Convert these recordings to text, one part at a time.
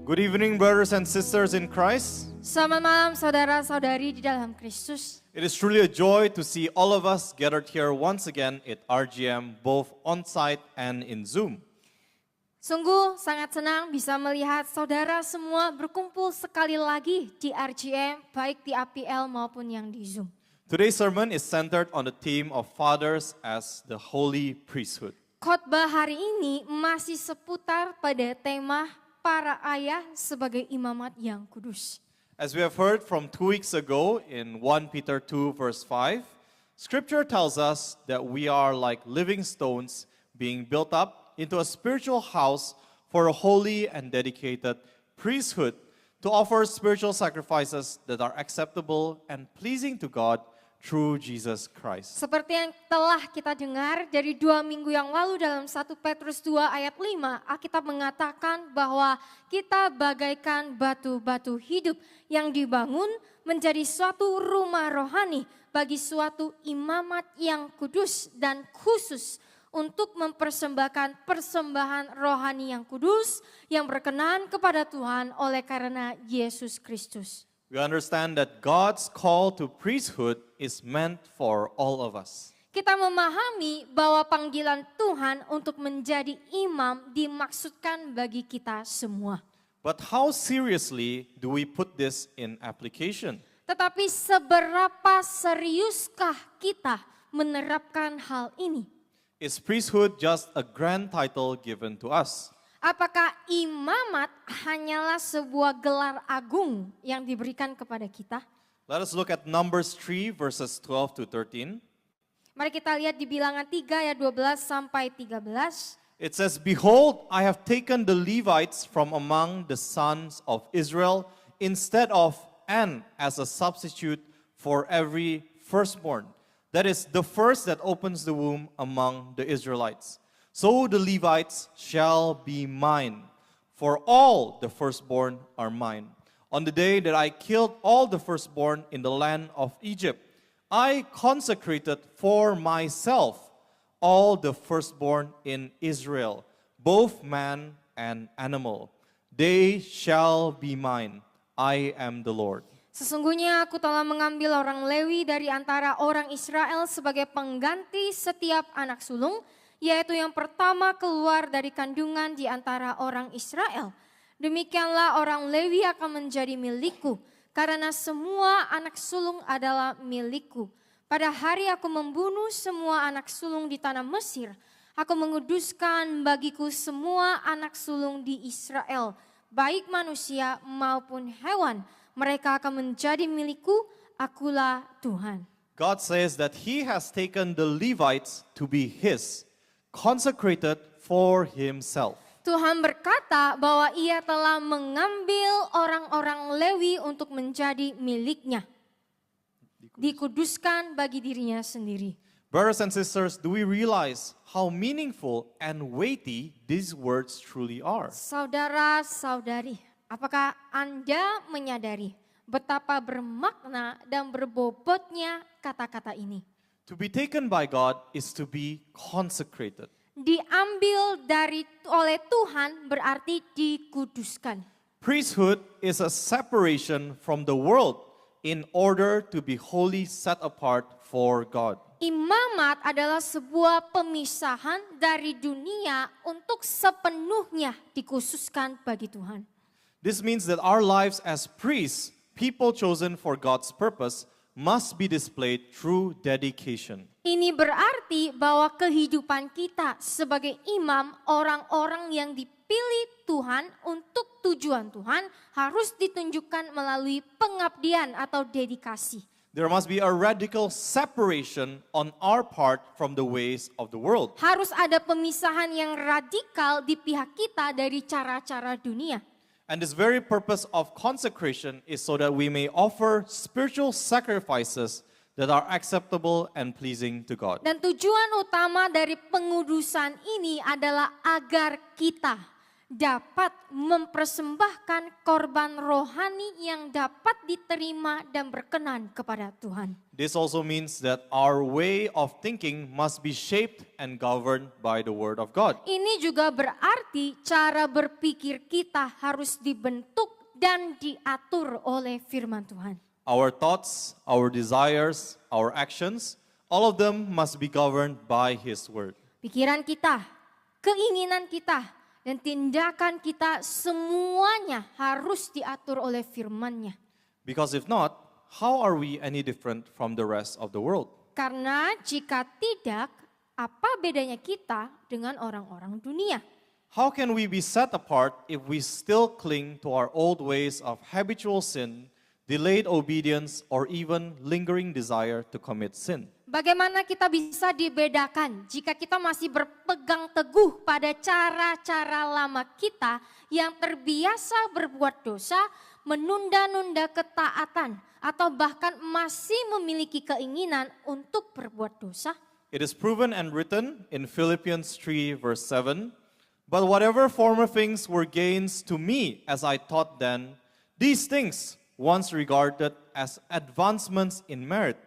Good evening, brothers and sisters in Christ. Selamat malam saudara-saudari di dalam Kristus. It is truly a joy to see all of us gathered here once again at RGM, both on-site and in Zoom. Sungguh sangat senang bisa melihat saudara semua berkumpul sekali lagi di RGM, baik di APL maupun yang di Zoom. Today's sermon is centered on the theme of fathers as the holy priesthood. Khotbah hari ini masih seputar pada tema para ayah sebagai imamat yang kudus. As we have heard from 2 weeks ago in 1 Peter 2 verse 5, Scripture tells us that we are like living stones being built up into a spiritual house for a holy and dedicated priesthood to offer spiritual sacrifices that are acceptable and pleasing to God through Jesus Christ. Seperti yang telah kita dengar dari 2 minggu yang lalu dalam 1 Petrus 2 ayat 5, Alkitab mengatakan bahwa kita bagaikan batu-batu hidup yang dibangun menjadi suatu rumah rohani bagi suatu imamat yang kudus dan khusus untuk mempersembahkan persembahan rohani yang kudus yang berkenan kepada Tuhan oleh karena Yesus Kristus. We understand that God's call to priesthood is meant for all of us. Kita memahami bahwa panggilan Tuhan untuk menjadi imam dimaksudkan bagi kita semua. But how seriously do we put this in application? Tetapi seberapa seriuskah kita menerapkan hal ini? Is priesthood just a grand title given to us? Apakah imamat hanyalah sebuah gelar agung yang diberikan kepada kita? Let us look at Numbers 3 verses 12 to 13. Mari kita lihat di Bilangan 3 ayat 12 sampai 13. It says, "Behold, I have taken the Levites from among the sons of Israel instead of and as a substitute for every firstborn. That is, the first that opens the womb among the Israelites. So the Levites shall be mine, for all the firstborn are mine. On the day that I killed all the firstborn in the land of Egypt, I consecrated for myself all the firstborn in Israel, both man and animal. They shall be mine. I am the Lord." Sesungguhnya aku telah mengambil orang Lewi dari antara orang Israel sebagai pengganti setiap anak sulung, yaitu yang pertama keluar dari kandungan di antara orang Israel. Demikianlah orang Lewi akan menjadi milikku, karena semua anak sulung adalah milikku. Pada hari aku membunuh semua anak sulung di tanah Mesir, aku menguduskan bagiku semua anak sulung di Israel, baik manusia maupun hewan. Mereka akan menjadi milikku, akulah Tuhan. God says that He has taken the Levites to be His, consecrated for Himself. Tuhan berkata bahwa ia telah mengambil orang-orang Lewi untuk menjadi miliknya. Dikuduskan bagi dirinya sendiri. Brothers and sisters, do we realize how meaningful and weighty these words truly are? Saudara-saudari, apakah Anda menyadari betapa bermakna dan berbobotnya kata-kata ini? To be taken by God is to be consecrated. Diambil oleh Tuhan berarti dikuduskan. Priesthood is a separation from the world in order to be wholly set apart for God. Imamat adalah sebuah pemisahan dari dunia untuk sepenuhnya dikhususkan bagi Tuhan. This means that our lives as priests, people chosen for God's purpose, must be displayed through dedication. Ini berarti bahwa kehidupan kita sebagai imam, orang-orang yang dipilih Tuhan untuk tujuan Tuhan harus ditunjukkan melalui pengabdian atau dedikasi. There must be a radical separation on our part from the ways of the world. Harus ada pemisahan yang radikal di pihak kita dari cara-cara dunia. And this very purpose of consecration is so that we may offer spiritual sacrifices that are acceptable and pleasing to God. Dan tujuan utama dari pengudusan ini adalah agar kita dapat mempersembahkan korban rohani yang dapat diterima dan berkenan kepada Tuhan. This also means that our way of thinking must be shaped and governed by the Word of God. Ini juga berarti cara berpikir kita harus dibentuk dan diatur oleh firman Tuhan. Our thoughts, our desires, our actions, all of them must be governed by His Word. Pikiran kita, keinginan kita, dan tindakan kita semuanya harus diatur oleh firman-Nya. Because if not, how are we any different from the rest of the world? Karena jika tidak, apa bedanya kita dengan orang-orang dunia? How can we be set apart if we still cling to our old ways of habitual sin, delayed obedience, or even lingering desire to commit sin? Bagaimana kita bisa dibedakan jika kita masih berpegang teguh pada cara-cara lama kita yang terbiasa berbuat dosa, menunda-nunda ketaatan, atau bahkan masih memiliki keinginan untuk berbuat dosa? It is proven and written in Philippians 3 verse 7, "But whatever former things were gains to me as I thought then, these things once regarded as advancements in merit,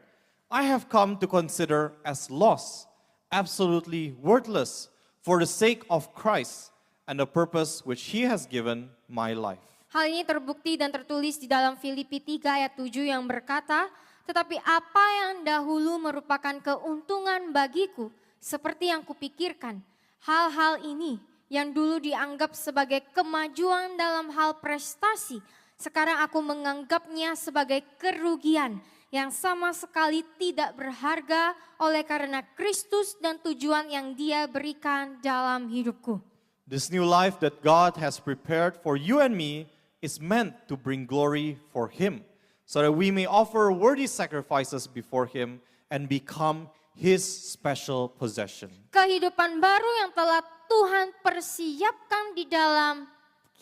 I have come to consider as loss, absolutely worthless, for the sake of Christ and the purpose which He has given my life." Hal ini terbukti dan tertulis di dalam Filipi 3 ayat 7 yang berkata, "Tetapi apa yang dahulu merupakan keuntungan bagiku, seperti yang kupikirkan, hal-hal ini yang dulu dianggap sebagai kemajuan dalam hal prestasi, sekarang aku menganggapnya sebagai kerugian yang sama sekali tidak berharga oleh karena Kristus dan tujuan yang Dia berikan dalam hidupku." This new life that God has prepared for you and me is meant to bring glory for Him, so that we may offer worthy sacrifices before Him and become His special possession. Kehidupan baru yang telah Tuhan persiapkan di dalam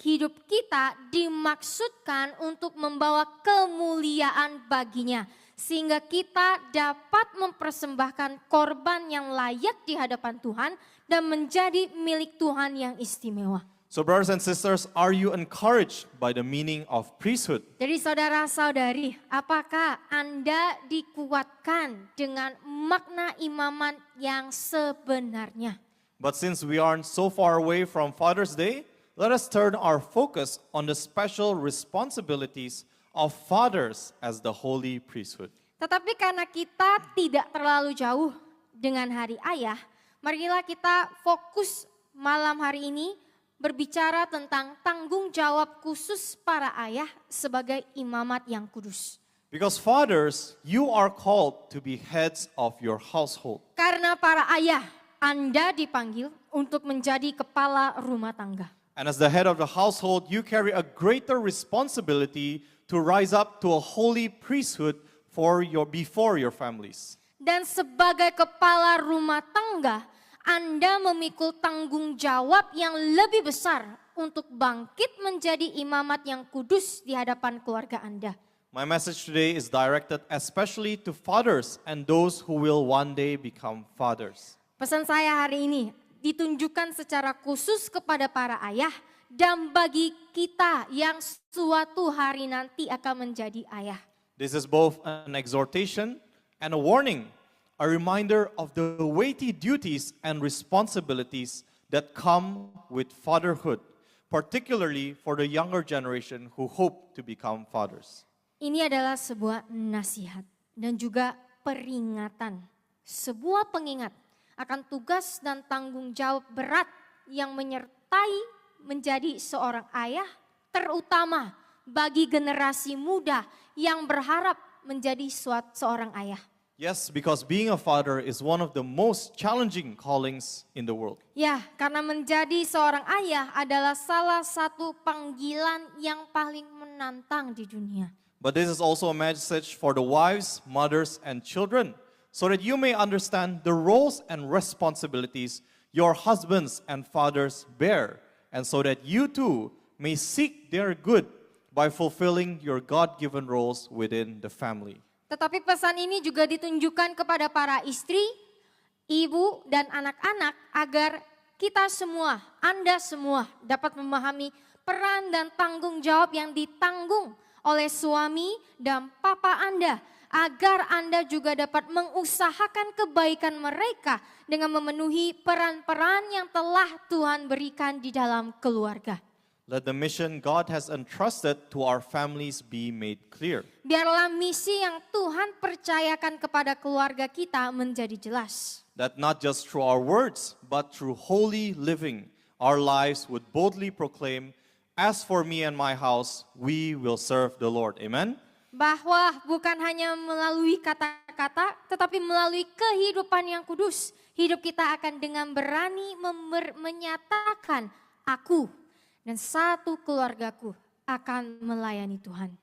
hidup kita dimaksudkan untuk membawa kemuliaan baginya. Sehingga kita dapat mempersembahkan korban yang layak di hadapan Tuhan dan menjadi milik Tuhan yang istimewa. So brothers and sisters, are you encouraged by the meaning of priesthood? Jadi saudara-saudari, apakah Anda dikuatkan dengan makna imaman yang sebenarnya? But since we aren't so far away from Father's Day, let us turn our focus on the special responsibilities of fathers as the holy priesthood. Tetapi karena kita tidak terlalu jauh dengan hari ayah, marilah kita fokus malam hari ini berbicara tentang tanggung jawab khusus para ayah sebagai imamat yang kudus. Because fathers, you are called to be heads of your household. Karena para ayah, Anda dipanggil untuk menjadi kepala rumah tangga. And as the head of the household, you carry a greater responsibility to rise up to a holy priesthood before your families. Dan sebagai kepala rumah tangga, Anda memikul tanggung jawab yang lebih besar untuk bangkit menjadi imamat yang kudus di hadapan keluarga Anda. My message today is directed especially to fathers and those who will one day become fathers. Pesan saya hari ini ditunjukkan secara khusus kepada para ayah dan bagi kita yang suatu hari nanti akan menjadi ayah. This is both an exhortation and a warning, a reminder of the weighty duties and responsibilities that come with fatherhood, particularly for the younger generation who hope to become fathers. Ini adalah sebuah nasihat dan juga peringatan, sebuah pengingat akan tugas dan tanggung jawab berat yang menyertai menjadi seorang ayah, terutama bagi generasi muda yang berharap menjadi seorang ayah. Yes, because being a father is one of the most challenging callings in the world. Ya, karena menjadi seorang ayah adalah salah satu panggilan yang paling menantang di dunia. But this is also a message for the wives, mothers, and children, so that you may understand the roles and responsibilities your husbands and fathers bear, and so that you too may seek their good by fulfilling your God-given roles within the family. Tetapi pesan ini juga ditunjukkan kepada para istri, ibu, dan anak-anak agar kita semua, Anda semua dapat memahami peran dan tanggung jawab yang ditanggung oleh suami dan papa Anda, agar Anda juga dapat mengusahakan kebaikan mereka dengan memenuhi peran-peran yang telah Tuhan berikan di dalam keluarga. Let the mission God has entrusted to our families be made clear. Biarlah misi yang Tuhan percayakan kepada keluarga kita menjadi jelas. That not just through our words, but through holy living, our lives would boldly proclaim, "As for me and my house, we will serve the Lord." Amen? Bahwa bukan hanya melalui kata-kata, tetapi melalui kehidupan yang kudus, hidup kita akan dengan berani menyatakan, aku dan satu keluargaku akan melayani Tuhan.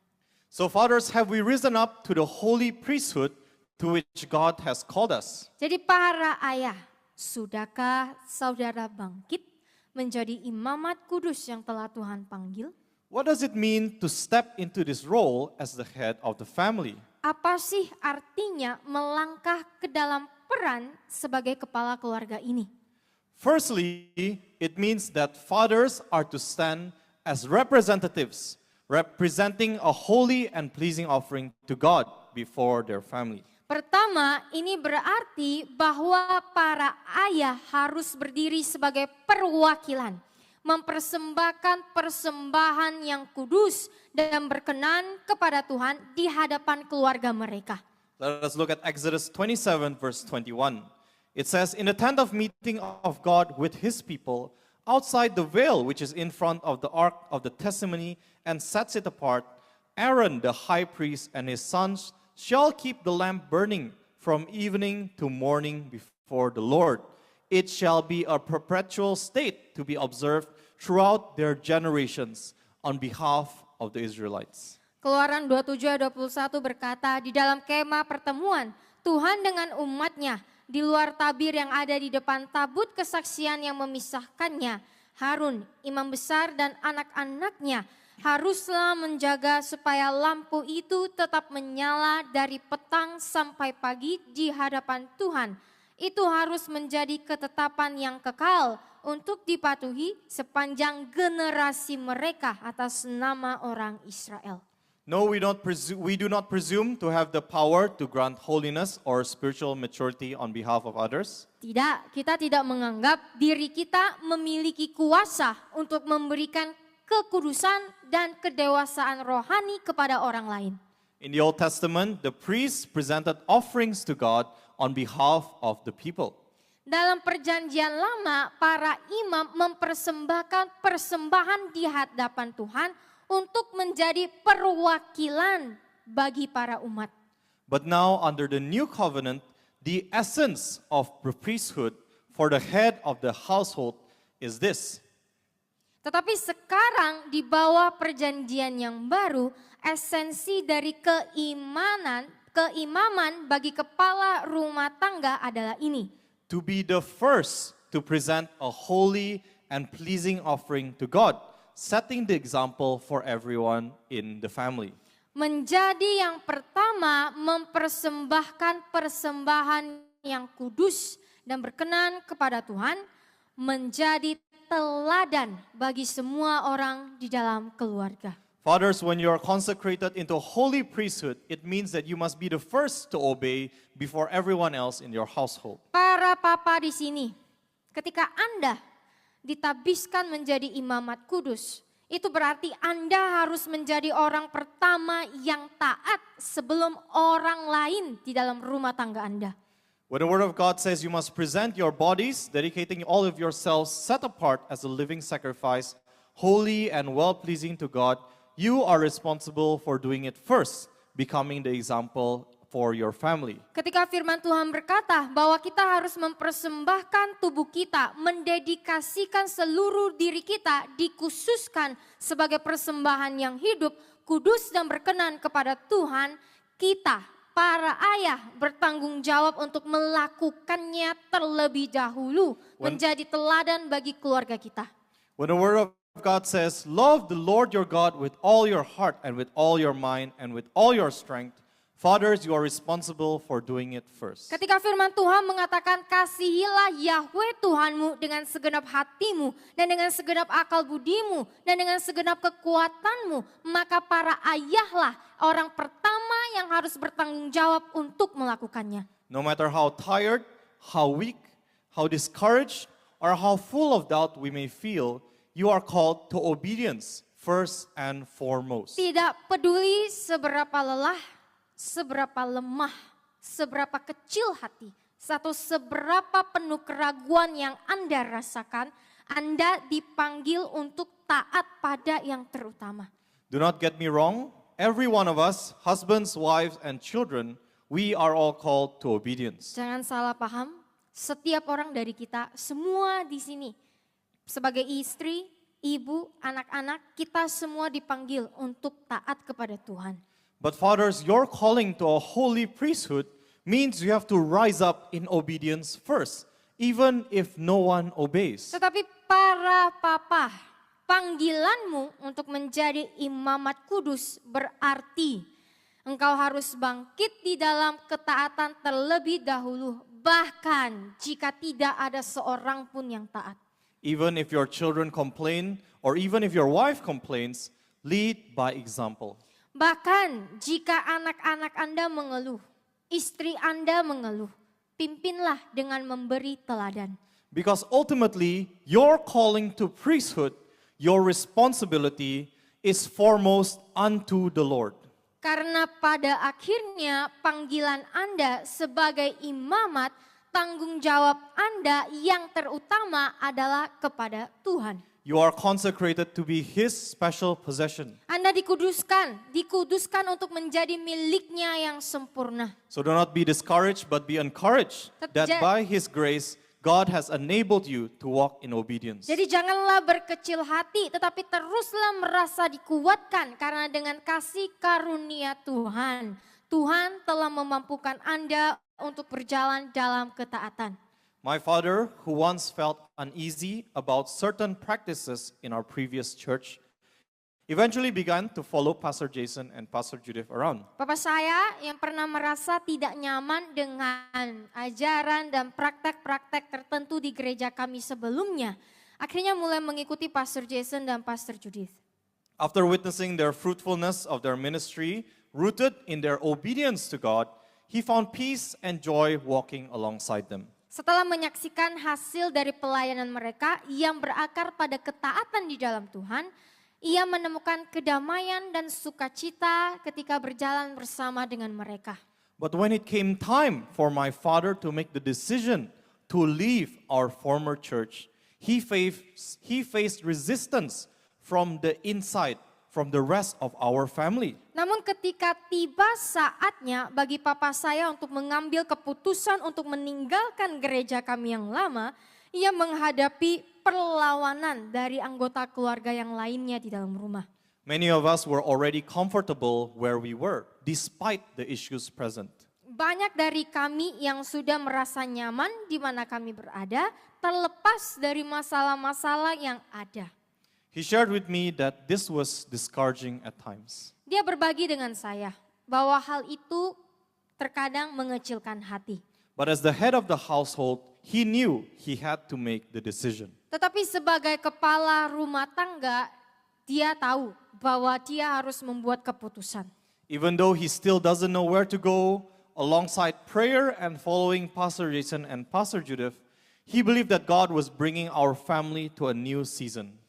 So fathers, have we risen up to the holy priesthood to which God has called us? Jadi para ayah, sudahkah saudara bangkit menjadi imamat kudus yang telah Tuhan panggil? What does it mean to step into this role as the head of the family? Apa sih artinya melangkah ke dalam peran sebagai kepala keluarga ini? Firstly, it means that fathers are to stand as representatives, representing a holy and pleasing offering to God before their family. Pertama, ini berarti bahwa para ayah harus berdiri sebagai perwakilan, mempersembahkan persembahan yang kudus dan berkenan kepada Tuhan di hadapan keluarga mereka. Let us look at Exodus 27 verse 21. It says, "In the tent of meeting of God with his people, outside the veil which is in front of the ark of the testimony and sets it apart, Aaron the high priest and his sons shall keep the lamp burning from evening to morning before the Lord. It shall be a perpetual state to be observed throughout their generations on behalf of the Israelites." Keluaran 27 ayat 21 berkata, di dalam kemah pertemuan, Tuhan dengan umatnya, di luar tabir yang ada di depan tabut kesaksian yang memisahkannya, Harun, imam besar dan anak-anaknya haruslah menjaga supaya lampu itu tetap menyala dari petang sampai pagi di hadapan Tuhan. Itu harus menjadi ketetapan yang kekal untuk dipatuhi sepanjang generasi mereka atas nama orang Israel. No, we do not presume to have the power to grant holiness or spiritual maturity on behalf of others. Tidak, kita tidak menganggap diri kita memiliki kuasa untuk memberikan kekudusan dan kedewasaan rohani kepada orang lain. In the Old Testament, the priests presented offerings to God on behalf of the people. Dalam perjanjian lama, para imam mempersembahkan persembahan di hadapan Tuhan untuk menjadi perwakilan bagi para umat. But now under the new covenant, the essence of the priesthood for the head of the household is this. Tetapi sekarang di bawah perjanjian yang baru, esensi dari keimaman bagi kepala rumah tangga adalah ini. To be the first to present a holy and pleasing offering to God, setting the example for everyone in the family. Menjadi yang pertama mempersembahkan persembahan yang kudus dan berkenan kepada Tuhan, menjadi teladan bagi semua orang di dalam keluarga. Fathers, when you are consecrated into a holy priesthood, it means that you must be the first to obey before everyone else in your household. Para papa di sini, ketika Anda ditabiskan menjadi imamat kudus, itu berarti Anda harus menjadi orang pertama yang taat sebelum orang lain di dalam rumah tangga Anda. When the word of God says you must present your bodies, dedicating all of yourselves set apart as a living sacrifice, holy and well-pleasing to God, you are responsible for doing it first, becoming the example for your family. Ketika firman Tuhan berkata bahwa kita harus mempersembahkan tubuh kita, mendedikasikan seluruh diri kita, dikhususkan sebagai persembahan yang hidup, kudus dan berkenan kepada Tuhan, kita, para ayah, bertanggung jawab untuk melakukannya terlebih dahulu, menjadi teladan bagi keluarga kita. When the word of God says, love the Lord your God with all your heart and with all your mind and with all your strength, Fathers, you are responsible for doing it first. Ketika firman Tuhan mengatakan kasihilah Yahweh Tuhanmu dengan segenap hatimu dan dengan segenap akal budimu dan dengan segenap kekuatanmu, maka para ayahlah orang pertama yang harus bertanggung jawab untuk melakukannya. No matter how tired, how weak, how discouraged, or how full of doubt we may feel, you are called to obedience first and foremost. Tidak peduli seberapa lelah, seberapa lemah, seberapa kecil hati, atau seberapa penuh keraguan yang Anda rasakan, Anda dipanggil untuk taat pada yang terutama. Do not get me wrong, every one of us, husbands, wives, and children, we are all called to obedience. Jangan salah paham, setiap orang dari kita, semua di sini, sebagai istri, ibu, anak-anak, kita semua dipanggil untuk taat kepada Tuhan. But fathers, your calling to a holy priesthood means you have to rise up in obedience first, even if no one obeys. Tetapi para papa, panggilanmu untuk menjadi imamat kudus berarti engkau harus bangkit di dalam ketaatan terlebih dahulu, bahkan jika tidak ada seorang pun yang taat. Even if your children complain, or even if your wife complains, lead by example. Bahkan jika anak-anak Anda mengeluh, istri Anda mengeluh, pimpinlah dengan memberi teladan. Because ultimately, your calling to priesthood, your responsibility is foremost unto the Lord. Karena pada akhirnya panggilan Anda sebagai imamat, tanggung jawab Anda yang terutama adalah kepada Tuhan. You are consecrated to be His special possession. Anda dikuduskan untuk menjadi miliknya yang sempurna. So do not be discouraged, but be encouraged that by His grace, God has enabled you to walk in obedience. Jadi janganlah berkecil hati, tetapi teruslah merasa dikuatkan karena dengan kasih karunia Tuhan, Tuhan telah memampukan Anda untuk berjalan dalam ketaatan. My father, who once felt uneasy about certain practices in our previous church, eventually began to follow Pastor Jason and Pastor Judith around. Papa saya yang pernah merasa tidak nyaman dengan ajaran dan praktek-praktek tertentu di gereja kami sebelumnya, akhirnya mulai mengikuti Pastor Jason dan Pastor Judith. After witnessing their fruitfulness of their ministry, rooted in their obedience to God, he found peace and joy walking alongside them. Setelah menyaksikan hasil dari pelayanan mereka yang berakar pada ketaatan di dalam Tuhan, ia menemukan kedamaian dan sukacita ketika berjalan bersama dengan mereka. But when it came time for my father to make the decision to leave our former church, he faced resistance from the inside, from the rest of our family. Namun ketika tiba saatnya bagi papa saya untuk mengambil keputusan untuk meninggalkan gereja kami yang lama, ia menghadapi perlawanan dari anggota keluarga yang lainnya di dalam rumah. Many of us were already comfortable where we were, despite the issues present. Banyak dari kami yang sudah merasa nyaman di mana kami berada, terlepas dari masalah-masalah yang ada. He shared with me that this was discouraging at times. Dia berbagi dengan saya bahwa hal itu terkadang mengecilkan hati. But as the head of the household, he knew he had to make the decision. Tetapi sebagai kepala rumah tangga, dia tahu bahwa dia harus membuat keputusan. Even though he still doesn't know where to go, alongside prayer and following Pastor Jason and Pastor Judith, he believed that God was bringing our family to a new season.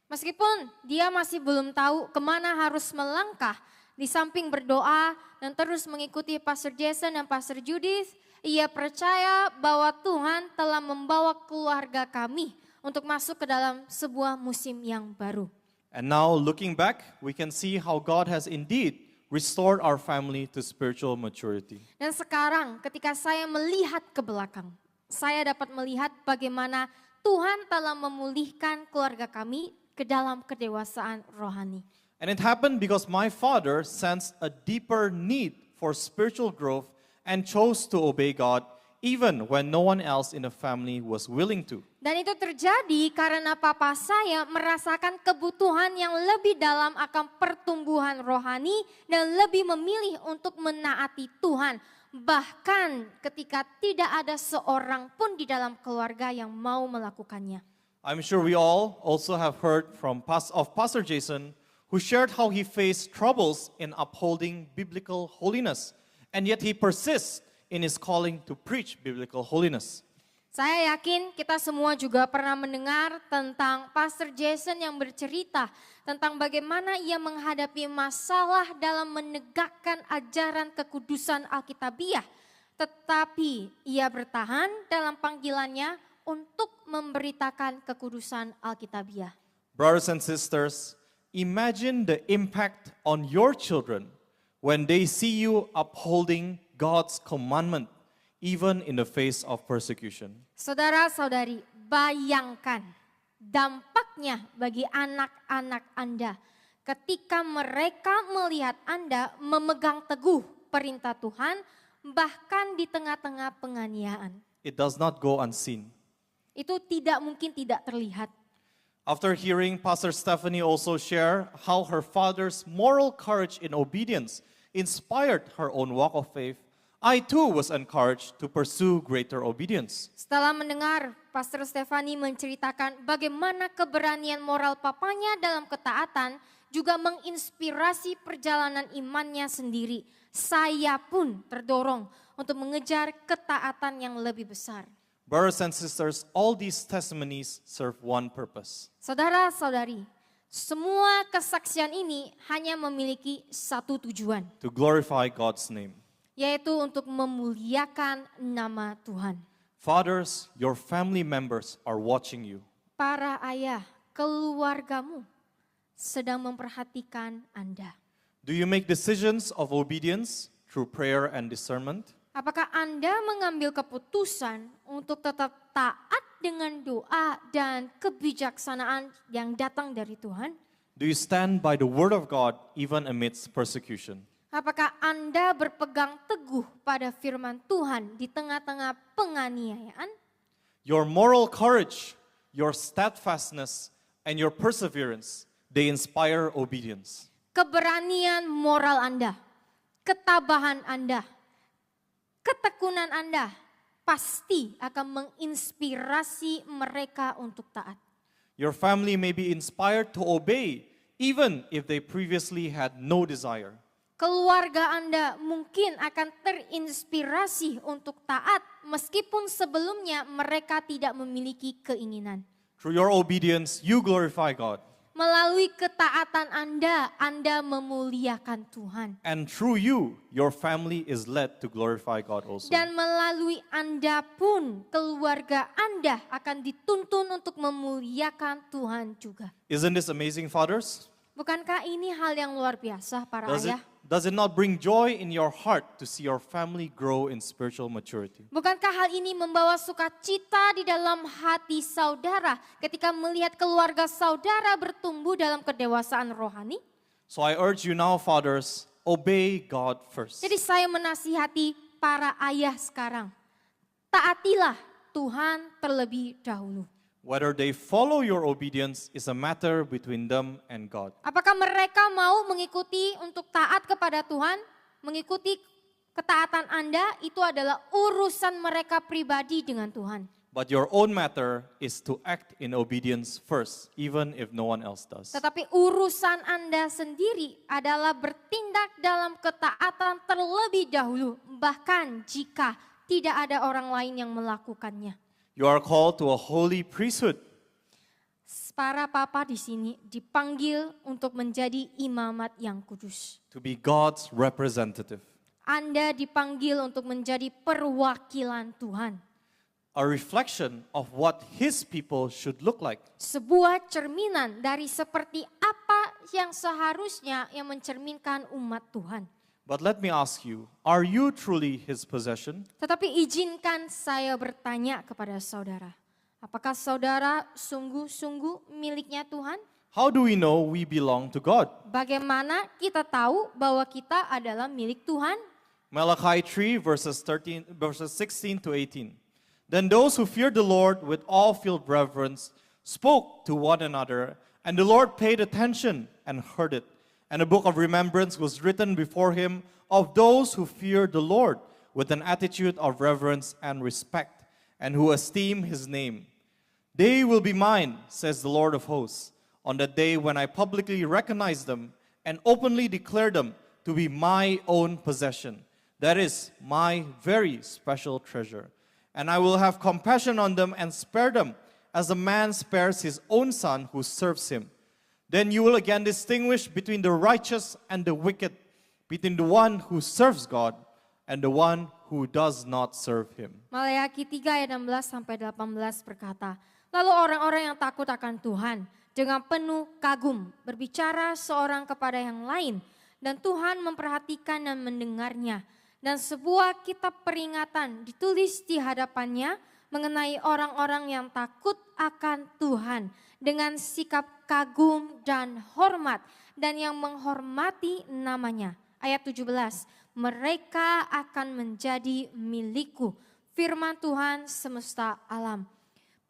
Meskipun dia masih belum tahu kemana harus melangkah, di samping berdoa dan terus mengikuti Pastor Jason dan Pastor Judith, ia percaya bahwa Tuhan telah membawa keluarga kami untuk masuk ke dalam sebuah musim yang baru. And now looking back, we can see how God has indeed restored our family to spiritual maturity. Dan sekarang ketika saya melihat ke belakang, saya dapat melihat bagaimana Tuhan telah memulihkan keluarga kami ke dalam kedewasaan rohani. And it happened because my father sensed a deeper need for spiritual growth and chose to obey God even when no one else in the family was willing to. Dan itu terjadi karena papa saya merasakan kebutuhan yang lebih dalam akan pertumbuhan rohani dan lebih memilih untuk menaati Tuhan. Bahkan ketika tidak ada seorang pun di dalam keluarga yang mau melakukannya. I'm sure we all also have heard from Pastor Jason, who shared how he faced troubles in upholding biblical holiness, and yet he persists in his calling to preach biblical holiness. Saya yakin kita semua juga pernah mendengar tentang Pastor Jason yang bercerita tentang bagaimana ia menghadapi masalah dalam menegakkan ajaran kekudusan Alkitabiah. Tetapi ia bertahan dalam panggilannya untuk memberitakan kekudusan Alkitabiah. Brothers and sisters, imagine the impact on your children when they see you upholding God's commandment, even in the face of persecution. Saudara-saudari, bayangkan dampaknya bagi anak-anak Anda ketika mereka melihat Anda memegang teguh perintah Tuhan, bahkan di tengah-tengah penganiayaan. It does not go unseen. Itu tidak mungkin tidak terlihat. After hearing Pastor Stephanie also share how her father's moral courage in obedience inspired her own walk of faith, I too was encouraged to pursue greater obedience. Setelah mendengar Pastor Stephanie menceritakan bagaimana keberanian moral papanya dalam ketaatan juga menginspirasi perjalanan imannya sendiri, saya pun terdorong untuk mengejar ketaatan yang lebih besar. Brothers and sisters, all these testimonies serve one purpose. Saudara-saudari, semua kesaksian ini hanya memiliki satu tujuan, To glorify God's name. yaitu untuk memuliakan nama Tuhan. Fathers, your family members are watching you. Para ayah, keluargamu sedang memperhatikan Anda. Do you make decisions of obedience through prayer and discernment? Apakah Anda mengambil keputusan untuk tetap taat dengan doa dan kebijaksanaan yang datang dari Tuhan? Do you stand by the word of God even amidst persecution? Apakah Anda berpegang teguh pada firman Tuhan di tengah-tengah penganiayaan? Your moral courage, your steadfastness, and your perseverance, they inspire obedience. Keberanian moral Anda, ketabahan Anda, ketekunan Anda pasti akan menginspirasi mereka untuk taat. Your family may be inspired to obey even if they previously had no desire. Keluarga Anda mungkin akan terinspirasi untuk taat meskipun sebelumnya mereka tidak memiliki keinginan. Through your obedience, you glorify God. Melalui ketaatan Anda memuliakan Tuhan. And through you, your family is led to glorify God also. Dan melalui Anda pun, keluarga Anda akan dituntun untuk memuliakan Tuhan juga. Isn't this amazing, fathers? Bukankah ini hal yang luar biasa para ayah? Does it not bring joy in your heart to see your family grow in spiritual maturity? Bukankah hal ini membawa sukacita di dalam hati saudara ketika melihat keluarga saudara bertumbuh dalam kedewasaan rohani? So I urge you now, fathers, obey God first. Jadi saya menasihati para ayah sekarang, taatilah Tuhan terlebih dahulu. Whether they follow your obedience is a matter between them and God. Apakah mereka mau mengikuti untuk taat kepada Tuhan, mengikuti ketaatan Anda, itu adalah urusan mereka pribadi dengan Tuhan. But your own matter is to act in obedience first, even if no one else does. Tetapi urusan Anda sendiri adalah bertindak dalam ketaatan terlebih dahulu, bahkan jika tidak ada orang lain yang melakukannya. You are called to a holy priesthood. Para papa di sini dipanggil untuk menjadi imamat yang kudus. To be God's representative. Anda dipanggil untuk menjadi perwakilan Tuhan. A reflection of what His people should look like. Sebuah cerminan dari seperti apa yang seharusnya yang mencerminkan umat Tuhan. But let me ask you, are you truly His possession? Tetapi izinkan saya bertanya kepada saudara. Apakah saudara sungguh-sungguh miliknya Tuhan? How do we know we belong to God? Bagaimana kita tahu bahwa kita adalah milik Tuhan? Malachi 3, verses 16 to 18. Then those who feared the Lord with awe-filled reverence spoke to one another, and the Lord paid attention and heard it. And a book of remembrance was written before him of those who feared the Lord with an attitude of reverence and respect, and who esteem his name. They will be mine, says the Lord of hosts, on that day when I publicly recognize them and openly declare them to be my own possession. That is my very special treasure. And I will have compassion on them and spare them, as a man spares his own son who serves him. Then you will again distinguish between the righteous and the wicked, between the one who serves God and the one who does not serve him. Maleakhi 3 ayat 16 sampai 18 berkata, lalu orang-orang yang takut akan Tuhan dengan penuh kagum berbicara seorang kepada yang lain, dan Tuhan memperhatikan dan mendengarnya. Dan sebuah kitab peringatan ditulis di hadapannya mengenai orang-orang yang takut akan Tuhan dengan sikap kagum dan hormat, dan yang menghormati namanya. Ayat 17, mereka akan menjadi milikku, firman Tuhan semesta alam.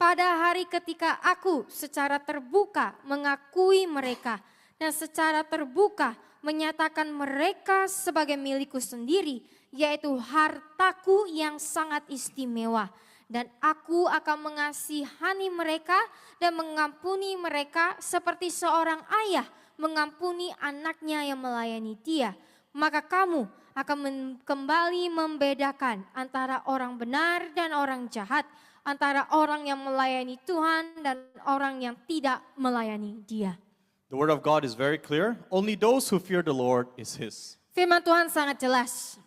Pada hari ketika aku secara terbuka mengakui mereka dan secara terbuka menyatakan mereka sebagai milikku sendiri, yaitu hartaku yang sangat istimewa. Dan aku akan mengasihani mereka dan mengampuni mereka seperti seorang ayah mengampuni anaknya yang melayani dia. Maka kamu akan kembali membedakan antara orang benar dan orang jahat, antara orang yang melayani Tuhan dan orang yang tidak melayani dia. The word of God is very clear. Only those who fear the Lord is his. Firman Tuhan sangat jelas.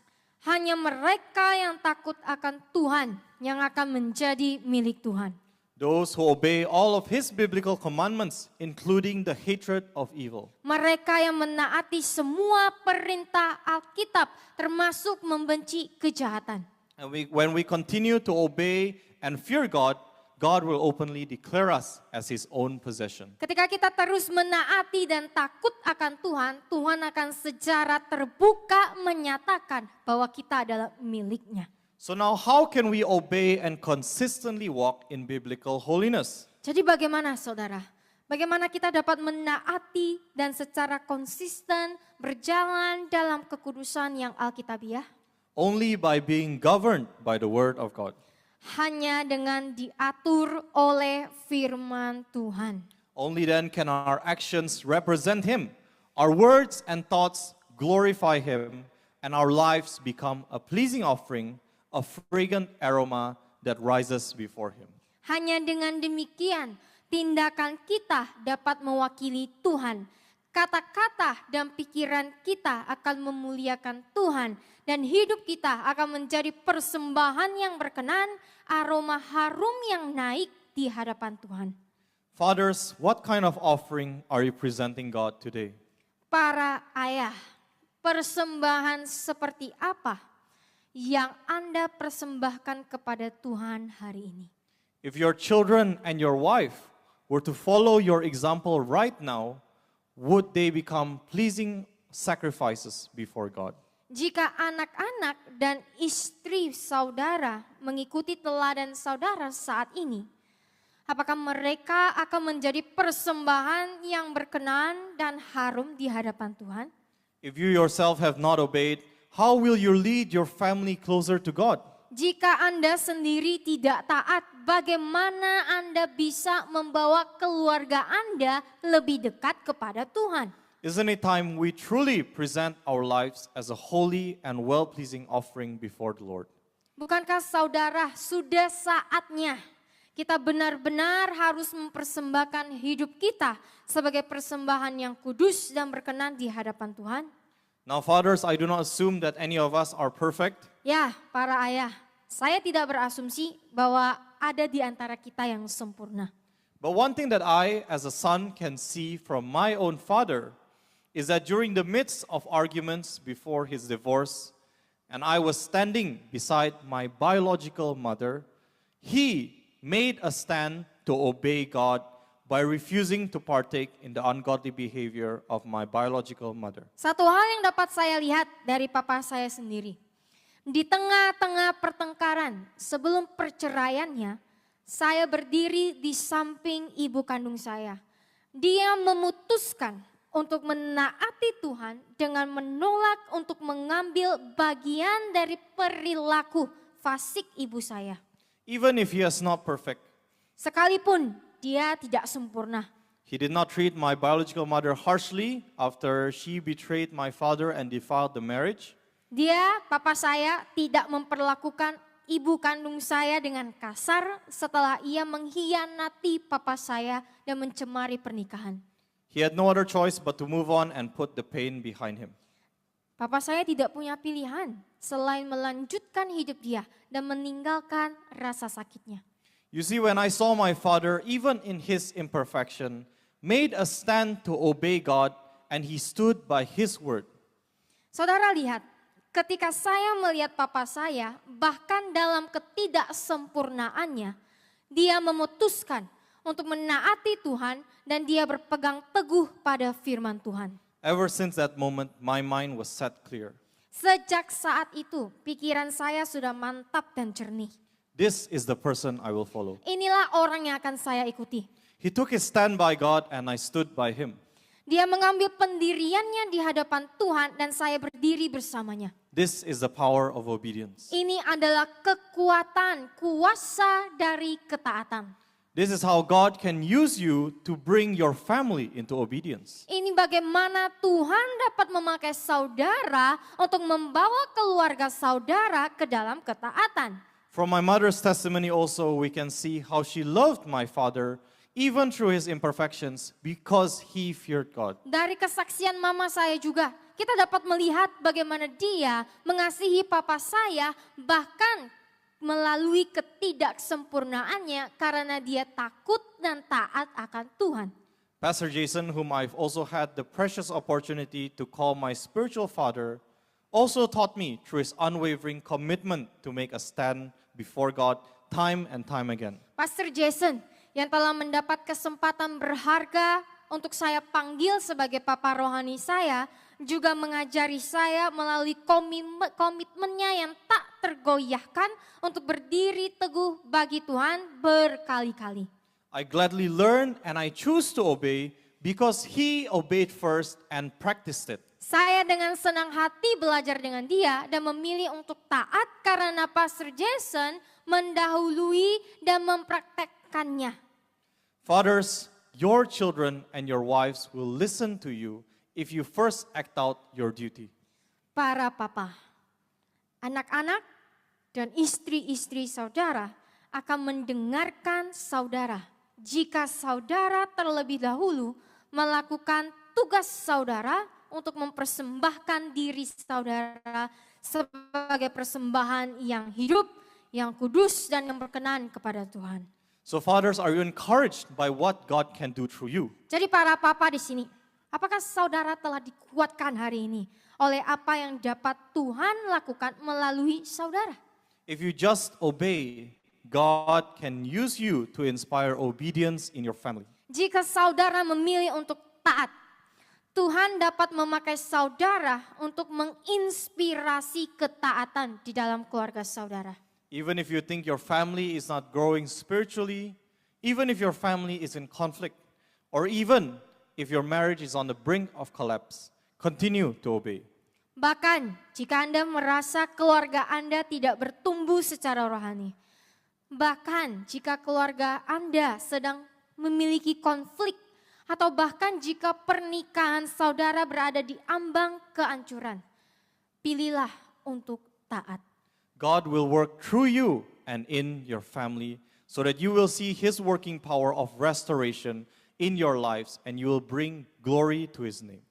Hanya mereka yang takut akan Tuhan yang akan menjadi milik Tuhan. Those who obey all of his biblical commandments, including the hatred of evil. Mereka yang menaati semua perintah Alkitab, termasuk membenci kejahatan. And when we continue to obey and fear God, God will openly declare us as his own possession. Ketika kita terus menaati dan takut akan Tuhan, Tuhan akan secara terbuka menyatakan bahwa kita adalah miliknya. So now how can we obey and consistently walk in biblical holiness? Jadi bagaimana saudara? Bagaimana kita dapat menaati dan secara konsisten berjalan dalam kekudusan yang alkitabiah? Only by being governed by the word of God. Hanya dengan diatur oleh firman Tuhan. Only then can our actions represent him. Our words and thoughts glorify him, and our lives become a pleasing offering, a fragrant aroma that rises before him. Hanya dengan demikian, tindakan kita dapat mewakili Tuhan. Kata-kata dan pikiran kita akan memuliakan Tuhan, dan hidup kita akan menjadi persembahan yang berkenan, aroma harum yang naik di hadapan Tuhan. Fathers, what kind of offering are you presenting God today? Para ayah, persembahan seperti apa yang Anda persembahkan kepada Tuhan hari ini? If your children and your wife were to follow your example right now, would they become pleasing sacrifices before God? Jika anak-anak dan istri saudara mengikuti teladan saudara saat ini, apakah mereka akan menjadi persembahan yang berkenan dan harum di hadapan Tuhan? If you yourself have not obeyed, how will you lead your family closer to God? Jika Anda sendiri tidak taat, bagaimana Anda bisa membawa keluarga Anda lebih dekat kepada Tuhan? Isn't it time we truly present our lives as a holy and well-pleasing offering before the Lord? Bukankah saudara sudah saatnya kita benar-benar harus mempersembahkan hidup kita sebagai persembahan yang kudus dan berkenan di hadapan Tuhan? Now, fathers, I do not assume that any of us are perfect. Ya, para ayah, saya tidak berasumsi bahwa ada di antara kita yang sempurna. But one thing that I, as a son, can see from my own father is that during the midst of arguments before his divorce, and I was standing beside my biological mother, he made a stand to obey God by refusing to partake in the ungodly behavior of my biological mother. Satu hal yang dapat saya lihat dari papa saya sendiri, Di tengah-tengah pertengkaran sebelum perceraiannya, saya berdiri di samping ibu kandung saya. Dia memutuskan untuk menaati Tuhan dengan menolak untuk mengambil bagian dari perilaku fasik ibu saya. Even if he is not perfect, Sekalipun dia tidak sempurna. he did not treat my biological mother harshly after she betrayed my father and defiled the marriage. Papa saya, tidak memperlakukan ibu kandung saya dengan kasar setelah ia mengkhianati papa saya dan mencemari pernikahan. He had no other choice but to move on and put the pain behind him. Papa saya tidak punya pilihan selain melanjutkan hidup dia dan meninggalkan rasa sakitnya. You see, when I saw my father, even in his imperfection, made a stand to obey God and he stood by his word. Saudara lihat, ketika saya melihat papa saya, bahkan dalam ketidaksempurnaannya, dia memutuskan untuk menaati Tuhan dan dia berpegang teguh pada firman Tuhan. Ever since that moment, my mind was set clear. Sejak saat itu, pikiran saya sudah mantap dan jernih. This is the person I will follow. Inilah orang yang akan saya ikuti. He took his stand by God and I stood by him. Dia mengambil pendiriannya di hadapan Tuhan dan saya berdiri bersamanya. This is the power of obedience. Ini adalah kekuatan, kuasa dari ketaatan. This is how God can use you to bring your family into obedience. Ini bagaimana Tuhan dapat memakai saudara untuk membawa keluarga saudara ke dalam ketaatan. From my mother's testimony also, we can see how she loved my father even through his imperfections because he feared God. Dari kesaksian mama saya juga, kita dapat melihat bagaimana dia mengasihi papa saya bahkan melalui ketidaksempurnaannya karena dia takut dan taat akan Tuhan. Pastor Jason, whom I've also had the precious opportunity to call my spiritual father, also taught me through his unwavering commitment to make a stand before God time and time again. Pastor Jason yang telah mendapat kesempatan berharga untuk saya panggil sebagai papa rohani saya, juga mengajari saya melalui komitmennya yang tak tergoyahkan untuk berdiri teguh bagi Tuhan berkali-kali. I gladly learn and I choose to obey because he obeyed first and practiced it. Saya dengan senang hati belajar dengan dia dan memilih untuk taat karena Pastor Jason mendahului dan mempraktekkannya. Fathers, your children and your wives will listen to you if you first act out your duty. Para papa, anak-anak dan istri-istri saudara akan mendengarkan saudara jika saudara terlebih dahulu melakukan tugas saudara untuk mempersembahkan diri saudara sebagai persembahan yang hidup, yang kudus dan yang berkenan kepada Tuhan. So fathers, are you encouraged by what God can do through you? Jadi para papa di sini, apakah saudara telah dikuatkan hari ini oleh apa yang dapat Tuhan lakukan melalui saudara? If you just obey, God can use you to inspire obedience in your family. Jika saudara memilih untuk taat, Tuhan dapat memakai saudara untuk menginspirasi ketaatan di dalam keluarga saudara. Even if you think your family is not growing spiritually, even if your family is in conflict, or even if your marriage is on the brink of collapse, continue to obey. Bahkan jika Anda merasa keluarga Anda tidak bertumbuh secara rohani, bahkan jika keluarga Anda sedang memiliki konflik, atau bahkan jika pernikahan saudara berada di ambang kehancuran, pilihlah untuk taat. God will work through you and in your family so that you will see His working power of restoration in your lives and you will bring glory to His name.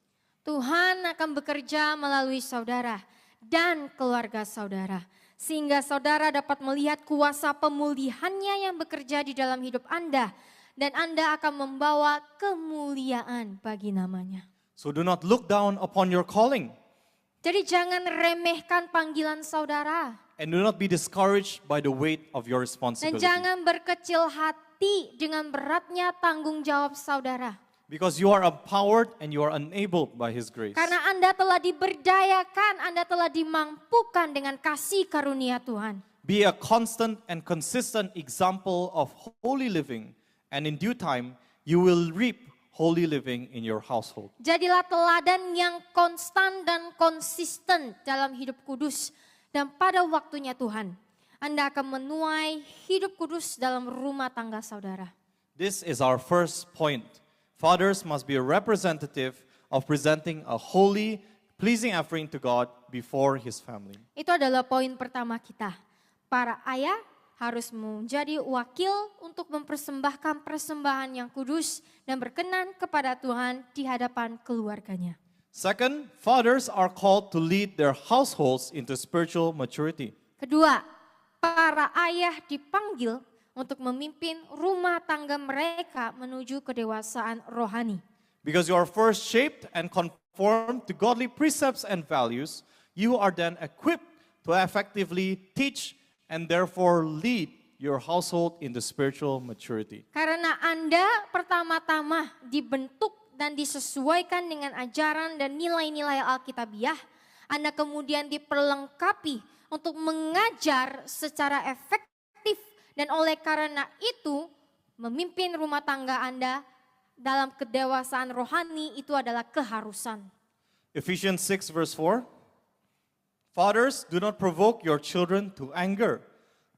Tuhan akan bekerja melalui saudara dan keluarga saudara, sehingga saudara dapat melihat kuasa pemulihannya yang bekerja di dalam hidup Anda, dan Anda akan membawa kemuliaan bagi namanya. So do not look down upon your calling. Jadi jangan remehkan panggilan saudara. And do not be discouraged by the weight of your Dan responsibility. jangan berkecil hati dengan beratnya tanggung jawab saudara. Because you are empowered and you are enabled by His grace. Karena Anda telah diberdayakan, Anda telah dimampukan dengan kasih karunia Tuhan. Be a constant and consistent example of holy living, and in due time you will reap holy living in your household. Jadilah teladan yang konstan dan konsisten dalam hidup kudus. Dan pada waktunya Tuhan, Anda akan menuai hidup kudus dalam rumah tangga saudara. This is our first point. Fathers must be a representative of presenting a holy, pleasing offering to God before His family. Itu adalah poin pertama kita. Para ayah harus menjadi wakil untuk mempersembahkan persembahan yang kudus dan berkenan kepada Tuhan di hadapan keluarganya. Second, fathers are called to lead their households into spiritual maturity. Kedua, para ayah dipanggil untuk memimpin rumah tangga mereka menuju kedewasaan rohani. Because you are first shaped and conformed to godly precepts and values, you are then equipped to effectively teach and therefore lead your household into spiritual maturity. Karena Anda pertama-tama dibentuk dan disesuaikan dengan ajaran dan nilai-nilai Alkitabiah, Anda kemudian diperlengkapi untuk mengajar secara efektif, dan oleh karena itu memimpin rumah tangga Anda dalam kedewasaan rohani itu adalah keharusan. Ephesians 6 verse 4. Fathers, do not provoke your children to anger.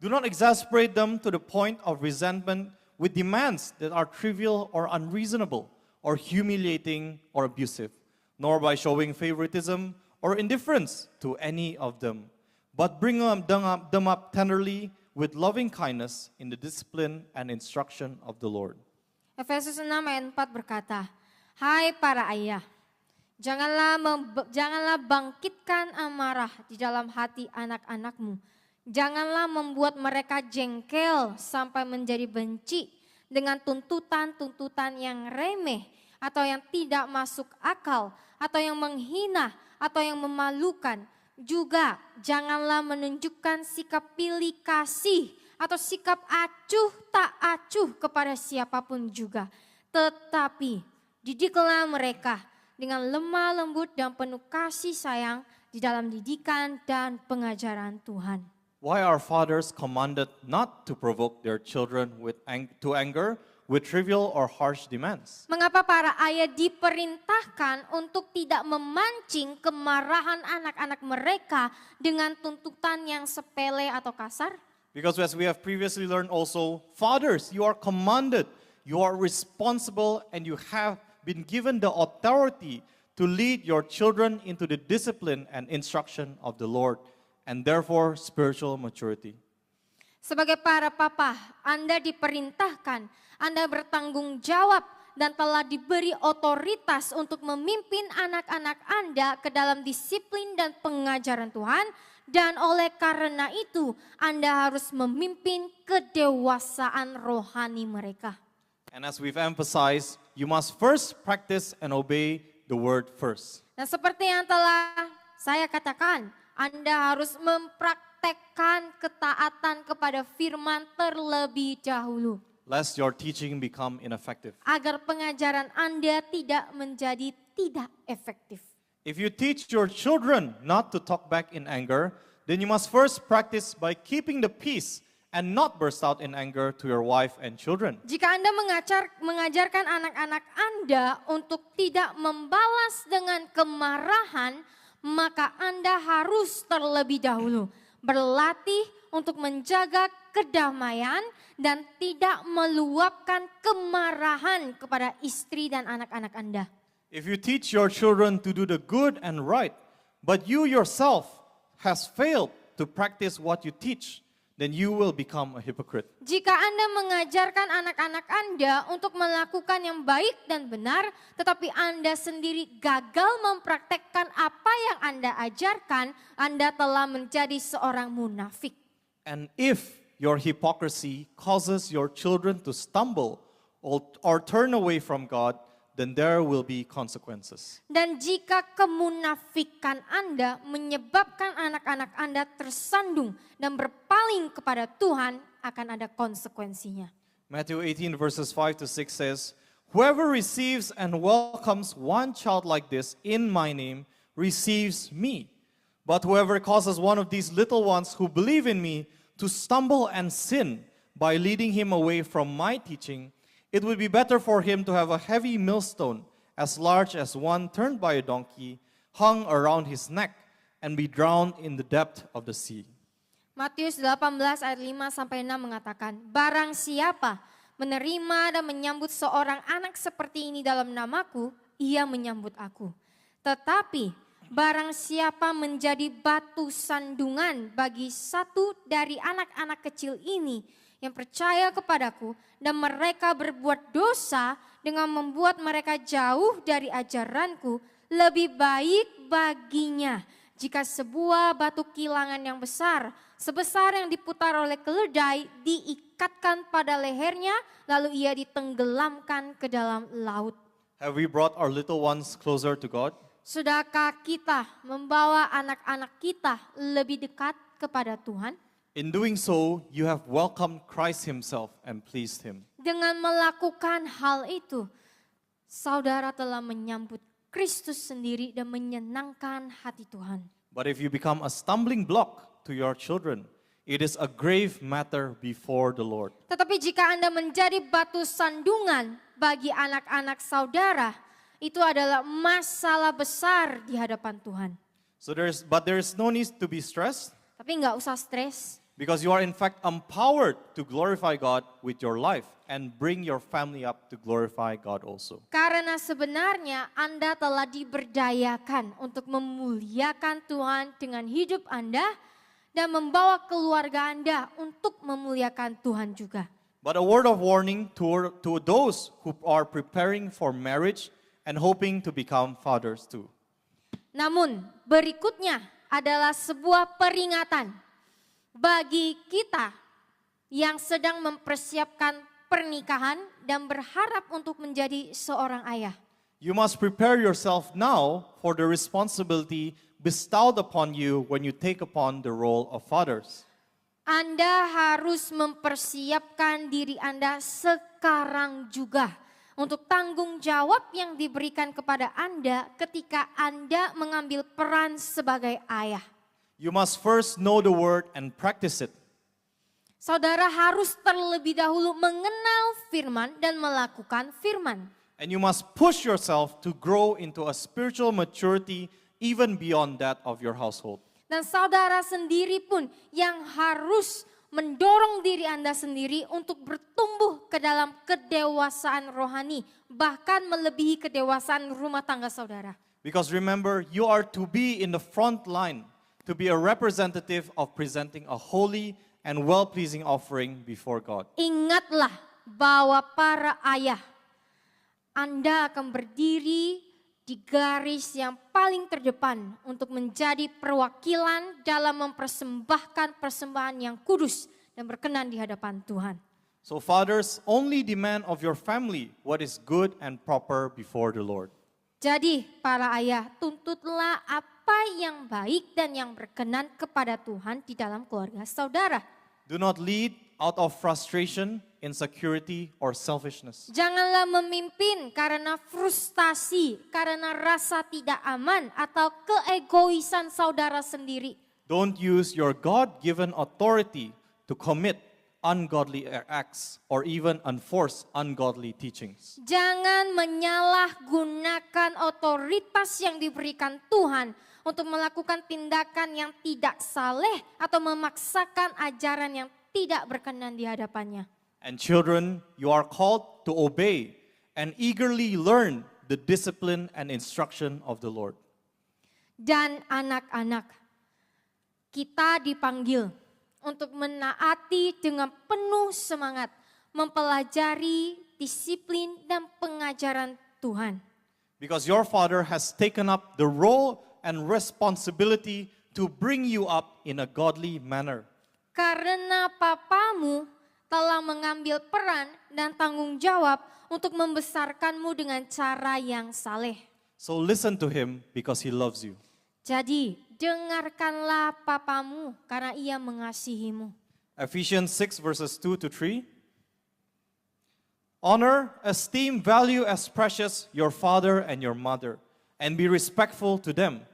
Do not exasperate them to the point of resentment with demands that are trivial or unreasonable or humiliating or abusive, nor by showing favoritism or indifference to any of them, but bring them up tenderly with loving kindness in the discipline and instruction of the Lord. Efesus 6 ayat 4 berkata, Hai para ayah, janganlah bangkitkan amarah di dalam hati anak-anakmu. Janganlah membuat mereka jengkel sampai menjadi benci dengan tuntutan-tuntutan yang remeh atau yang tidak masuk akal atau yang menghina atau yang memalukan. Juga janganlah menunjukkan sikap pilih kasih atau sikap acuh tak acuh kepada siapapun juga. Tetapi didiklah mereka dengan lemah lembut dan penuh kasih sayang di dalam didikan dan pengajaran Tuhan. Why are fathers commanded not to provoke their children to anger with trivial or harsh demands? Mengapa para ayah diperintahkan untuk tidak memancing kemarahan anak-anak mereka dengan tuntutan yang sepele atau kasar? Because as we have previously learned also, fathers, you are commanded, you are responsible, and you have been given the authority to lead your children into the discipline and instruction of the Lord, and therefore spiritual maturity. Sebagai para papa, Anda diperintahkan, Anda bertanggung jawab dan telah diberi otoritas untuk memimpin anak-anak Anda ke dalam disiplin dan pengajaran Tuhan. Dan oleh karena itu, Anda harus memimpin kedewasaan rohani mereka. And as we've emphasized, you must first practice and obey the word first. Dan seperti yang telah saya katakan, Anda harus mempraktekkan ketaatan kepada firman terlebih dahulu. Lest your teaching become ineffective. Agar pengajaran Anda tidak menjadi tidak efektif. If you teach your children not to talk back in anger, then you must first practice by keeping the peace and not burst out in anger to your wife and children. Jika Anda mengajarkan anak-anak Anda untuk tidak membalas dengan kemarahan, maka Anda harus terlebih dahulu berlatih untuk menjaga kedamaian dan tidak meluapkan kemarahan kepada istri dan anak-anak Anda. If you teach your children to do the good and right, but you yourself has failed to practice what you teach, then you will become a hypocrite. Jika Anda mengajarkan anak-anak Anda untuk melakukan yang baik dan benar, tetapi Anda sendiri gagal mempraktekkan apa yang Anda ajarkan, Anda telah menjadi seorang munafik. And if your hypocrisy causes your children to stumble or turn away from God, then there will be consequences. Dan jika kemunafikan Anda menyebabkan anak-anak Anda tersandung dan berpaling kepada Tuhan, akan ada konsekuensinya. Matthew 18 verses 5 to 6 says, Whoever receives and welcomes one child like this in my name receives me. But whoever causes one of these little ones who believe in me to stumble and sin by leading him away from my teaching, it would be better for him to have a heavy millstone as large as one turned by a donkey hung around his neck and be drowned in the depth of the sea. Matius 18 ayat 5 sampai 6 mengatakan, barang siapa menerima dan menyambut seorang anak seperti ini dalam namaku, ia menyambut aku. Tetapi barang siapa menjadi batu sandungan bagi satu dari anak-anak kecil ini yang percaya kepadaku dan mereka berbuat dosa dengan membuat mereka jauh dari ajaranku, lebih baik baginya jika sebuah batu kilangan yang besar, sebesar yang diputar oleh keledai, diikatkan pada lehernya, lalu ia ditenggelamkan ke dalam laut. Have we brought our little ones closer to God? Sudahkah kita membawa anak-anak kita lebih dekat kepada Tuhan? In doing so, you have welcomed Christ himself and pleased him. Dengan melakukan hal itu, saudara telah menyambut Kristus sendiri dan menyenangkan hati Tuhan. But if you become a stumbling block to your children, it is a grave matter before the Lord. Tetapi jika Anda menjadi batu sandungan bagi anak-anak saudara, itu adalah masalah besar di hadapan Tuhan. But there is no need to be stressed, Tapi nggak usah stres, because you are in fact empowered to glorify God with your life and bring your family up to glorify God also. karena sebenarnya Anda telah diberdayakan untuk memuliakan Tuhan dengan hidup Anda dan membawa keluarga Anda untuk memuliakan Tuhan juga. But a word of warning to those who are preparing for marriage and hoping to become fathers too. Namun berikutnya adalah sebuah peringatan bagi kita yang sedang mempersiapkan pernikahan dan berharap untuk menjadi seorang ayah. You must prepare yourself now for the responsibility bestowed upon you when you take upon the role of fathers. Anda harus mempersiapkan diri Anda sekarang juga untuk tanggung jawab yang diberikan kepada Anda ketika Anda mengambil peran sebagai ayah. You must first know the word and practice it. Saudara harus terlebih dahulu mengenal firman dan melakukan firman. And you must push yourself to grow into a spiritual maturity even beyond that of your household. Dan saudara sendiri pun yang harus mendorong diri Anda sendiri untuk bertumbuh ke dalam kedewasaan rohani, bahkan melebihi kedewasaan rumah tangga saudara. Because remember, you are to be in the front line, to be a representative of presenting a holy and well-pleasing offering before God. Ingatlah bahwa para ayah, Anda akan berdiri di garis yang paling terdepan untuk menjadi perwakilan dalam mempersembahkan persembahan yang kudus dan berkenan di hadapan Tuhan. So fathers, only demand of your family what is good and proper before the Lord. Jadi para ayah, tuntutlah apa yang baik dan yang berkenan kepada Tuhan di dalam keluarga saudara. Do not lead out of frustration, insecurity, or selfishness. Janganlah memimpin karena frustasi, karena rasa tidak aman atau keegoisan saudara sendiri. Don't use your God-given authority to commit ungodly acts or even enforce ungodly teachings. Jangan menyalahgunakan otoritas yang diberikan Tuhan untuk melakukan tindakan yang tidak saleh atau memaksakan ajaran yang tidak berkenan di hadapannya. And children, you are called to obey and eagerly learn the discipline and instruction of the Lord. Dan anak-anak, kita dipanggil untuk menaati dengan penuh semangat, mempelajari disiplin dan pengajaran Tuhan. Because your Father has taken up the role and responsibility to bring you up in a godly manner. Karena papamu telah mengambil peran dan tanggung jawab untuk membesarkanmu dengan cara yang saleh. So listen to him because he loves you. Jadi dengarkanlah papamu karena ia mengasihimu. Ephesians 6 verses 2 to 3. Honor, esteem, value as precious your father and your mother, and be respectful to them.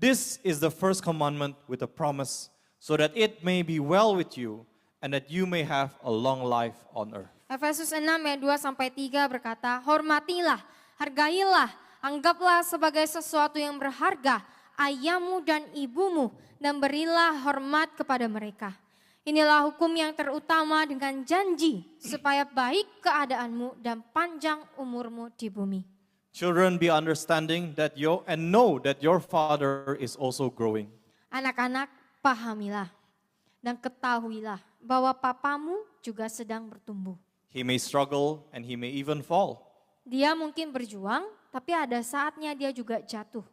This is the first commandment with a promise, so that it may be well with you, and that you may have a long life on earth. Efesus 6 ayat 2-3 berkata, hormatilah, hargailah, anggaplah sebagai sesuatu yang berharga ayahmu dan ibumu, dan berilah hormat kepada mereka. Inilah hukum yang terutama dengan janji supaya baik keadaanmu dan panjang umurmu di bumi. Children, be understanding that and know that your father is also growing. Anak-anak, pahamilah dan ketahuilah bahwa papamu juga sedang bertumbuh. He may struggle and he may even fall. Dia mungkin berjuang, tapi ada saatnya dia juga jatuh.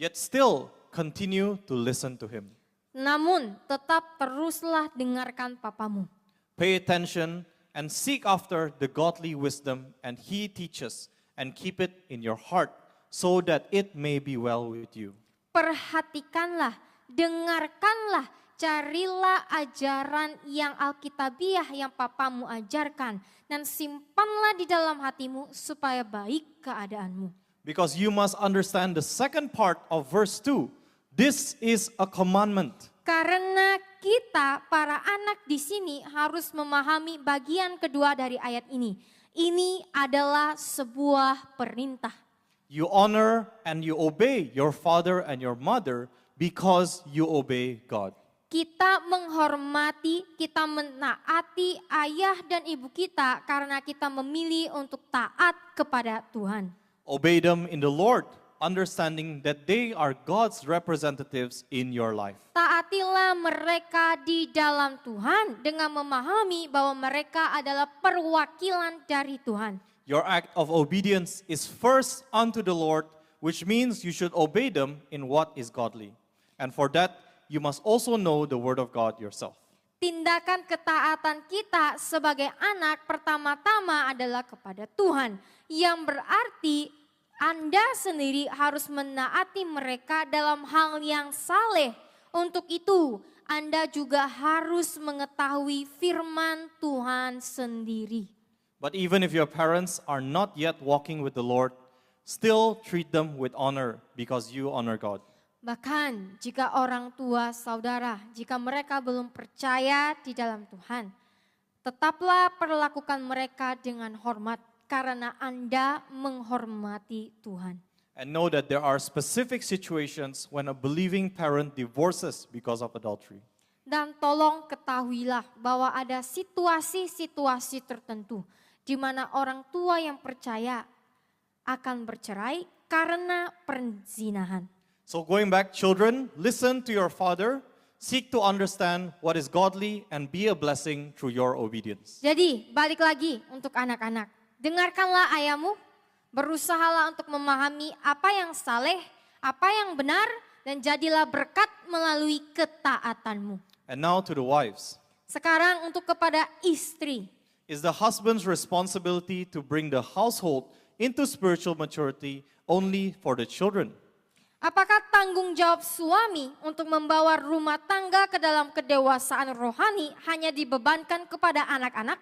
Yet still continue to listen to him. Namun tetap teruslah dengarkan papamu. Pay attention and seek after the godly wisdom and he teaches, and keep it in your heart so that it may be well with you. Perhatikanlah, dengarkanlah, carilah ajaran yang alkitabiah yang papamu ajarkan, dan simpanlah di dalam hatimu supaya baik keadaanmu. Because you must understand the second part of verse 2. This is a commandment. Karena kita para anak di sini harus memahami bagian kedua dari ayat ini. Ini adalah sebuah perintah. You honor and you obey your father and your mother because you obey God. Kita menghormati, kita menaati ayah dan ibu kita karena kita memilih untuk taat kepada Tuhan. Obey them in the Lord, understanding that they are God's representatives in your life. Taatilah mereka di dalam Tuhan dengan memahami bahwa mereka adalah perwakilan dari Tuhan. Your act of obedience is first unto the Lord, which means you should obey them in what is godly. And for that, you must also know the word of God yourself. Tindakan ketaatan kita sebagai anak pertama-tama adalah kepada Tuhan, yang berarti Anda sendiri harus menaati mereka dalam hal yang saleh. Untuk itu, Anda juga harus mengetahui firman Tuhan sendiri. But even if your parents are not yet walking with the Lord, still treat them with honor because you honor God. Bahkan jika orang tua saudara, jika mereka belum percaya di dalam Tuhan, tetaplah perlakukan mereka dengan hormat karena Anda menghormati Tuhan. And know that there are specific situations when a believing parent divorces because of adultery. Dan tolong ketahuilah bahwa ada situasi-situasi tertentu di mana orang tua yang percaya akan bercerai karena perzinahan. So going back, children, listen to your father, seek to understand what is godly, and be a blessing through your obedience. Jadi balik lagi untuk anak-anak. Dengarkanlah ayahmu, berusahalah untuk memahami apa yang saleh, apa yang benar, dan jadilah berkat melalui ketaatanmu. And now to the wives. Sekarang untuk kepada istri. Is the husband's responsibility to bring the household into spiritual maturity only for the children? Apakah tanggung jawab suami untuk membawa rumah tangga ke dalam kedewasaan rohani hanya dibebankan kepada anak-anak?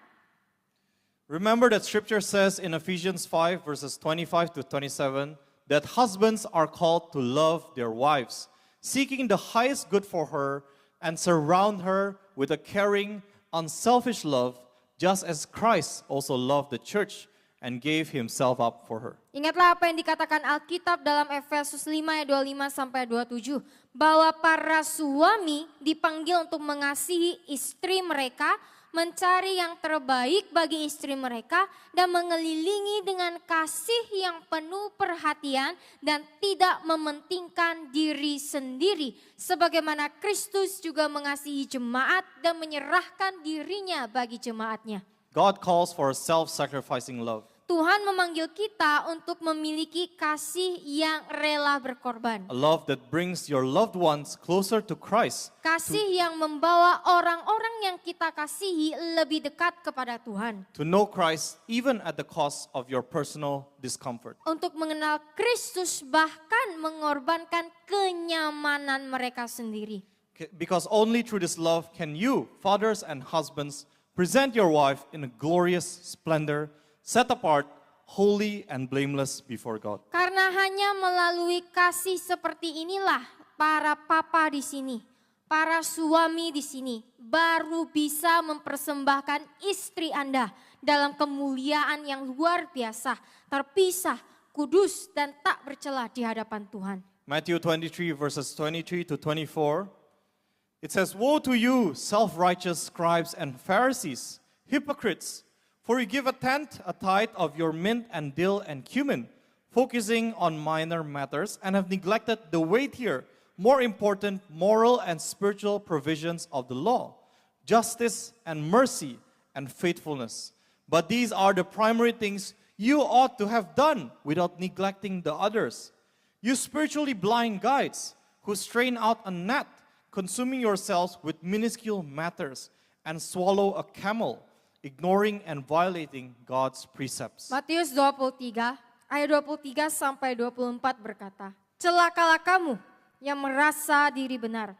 Remember that scripture says in Ephesians 5 verses 25 to 27 that husbands are called to love their wives, seeking the highest good for her and surround her with a caring, unselfish love, just as Christ also loved the church and gave himself up for her. Ingatlah apa yang dikatakan Alkitab dalam Efesus 5 ayat 25 sampai 27, bahwa para suami dipanggil untuk mengasihi istri mereka, mencari yang terbaik bagi istri mereka, dan mengelilingi dengan kasih yang penuh perhatian dan tidak mementingkan diri sendiri, sebagaimana Kristus juga mengasihi jemaat dan menyerahkan dirinya bagi jemaatnya. God calls for a self-sacrificing love. Tuhan memanggil kita untuk memiliki kasih yang rela berkorban. A love that brings your loved ones closer to Christ. Kasih yang membawa orang-orang yang kita kasihi lebih dekat kepada Tuhan. To know Christ even at the cost of your personal discomfort. Untuk mengenal Kristus bahkan mengorbankan kenyamanan mereka sendiri. Because only through this love can you, fathers and husbands, present your wife in a glorious splendor set apart, holy and blameless before God. Karena hanya melalui kasih seperti inilah para papa di sini, para suami di sini baru bisa mempersembahkan istri Anda dalam kemuliaan yang luar biasa, terpisah, kudus dan tak bercela di hadapan Tuhan. Matthew 23 verses 23 to 24, it says, "Woe to you, self-righteous scribes and Pharisees, hypocrites! For you give a tenth, a tithe of your mint and dill and cumin, focusing on minor matters, and have neglected the weightier, more important moral and spiritual provisions of the law, justice and mercy and faithfulness. But these are the primary things you ought to have done without neglecting the others. You spiritually blind guides who strain out a gnat, consuming yourselves with minuscule matters, and swallow a camel, ignoring and violating God's precepts." Matius 23 ayat 23 sampai 24 berkata, "Celakalah kamu yang merasa diri benar,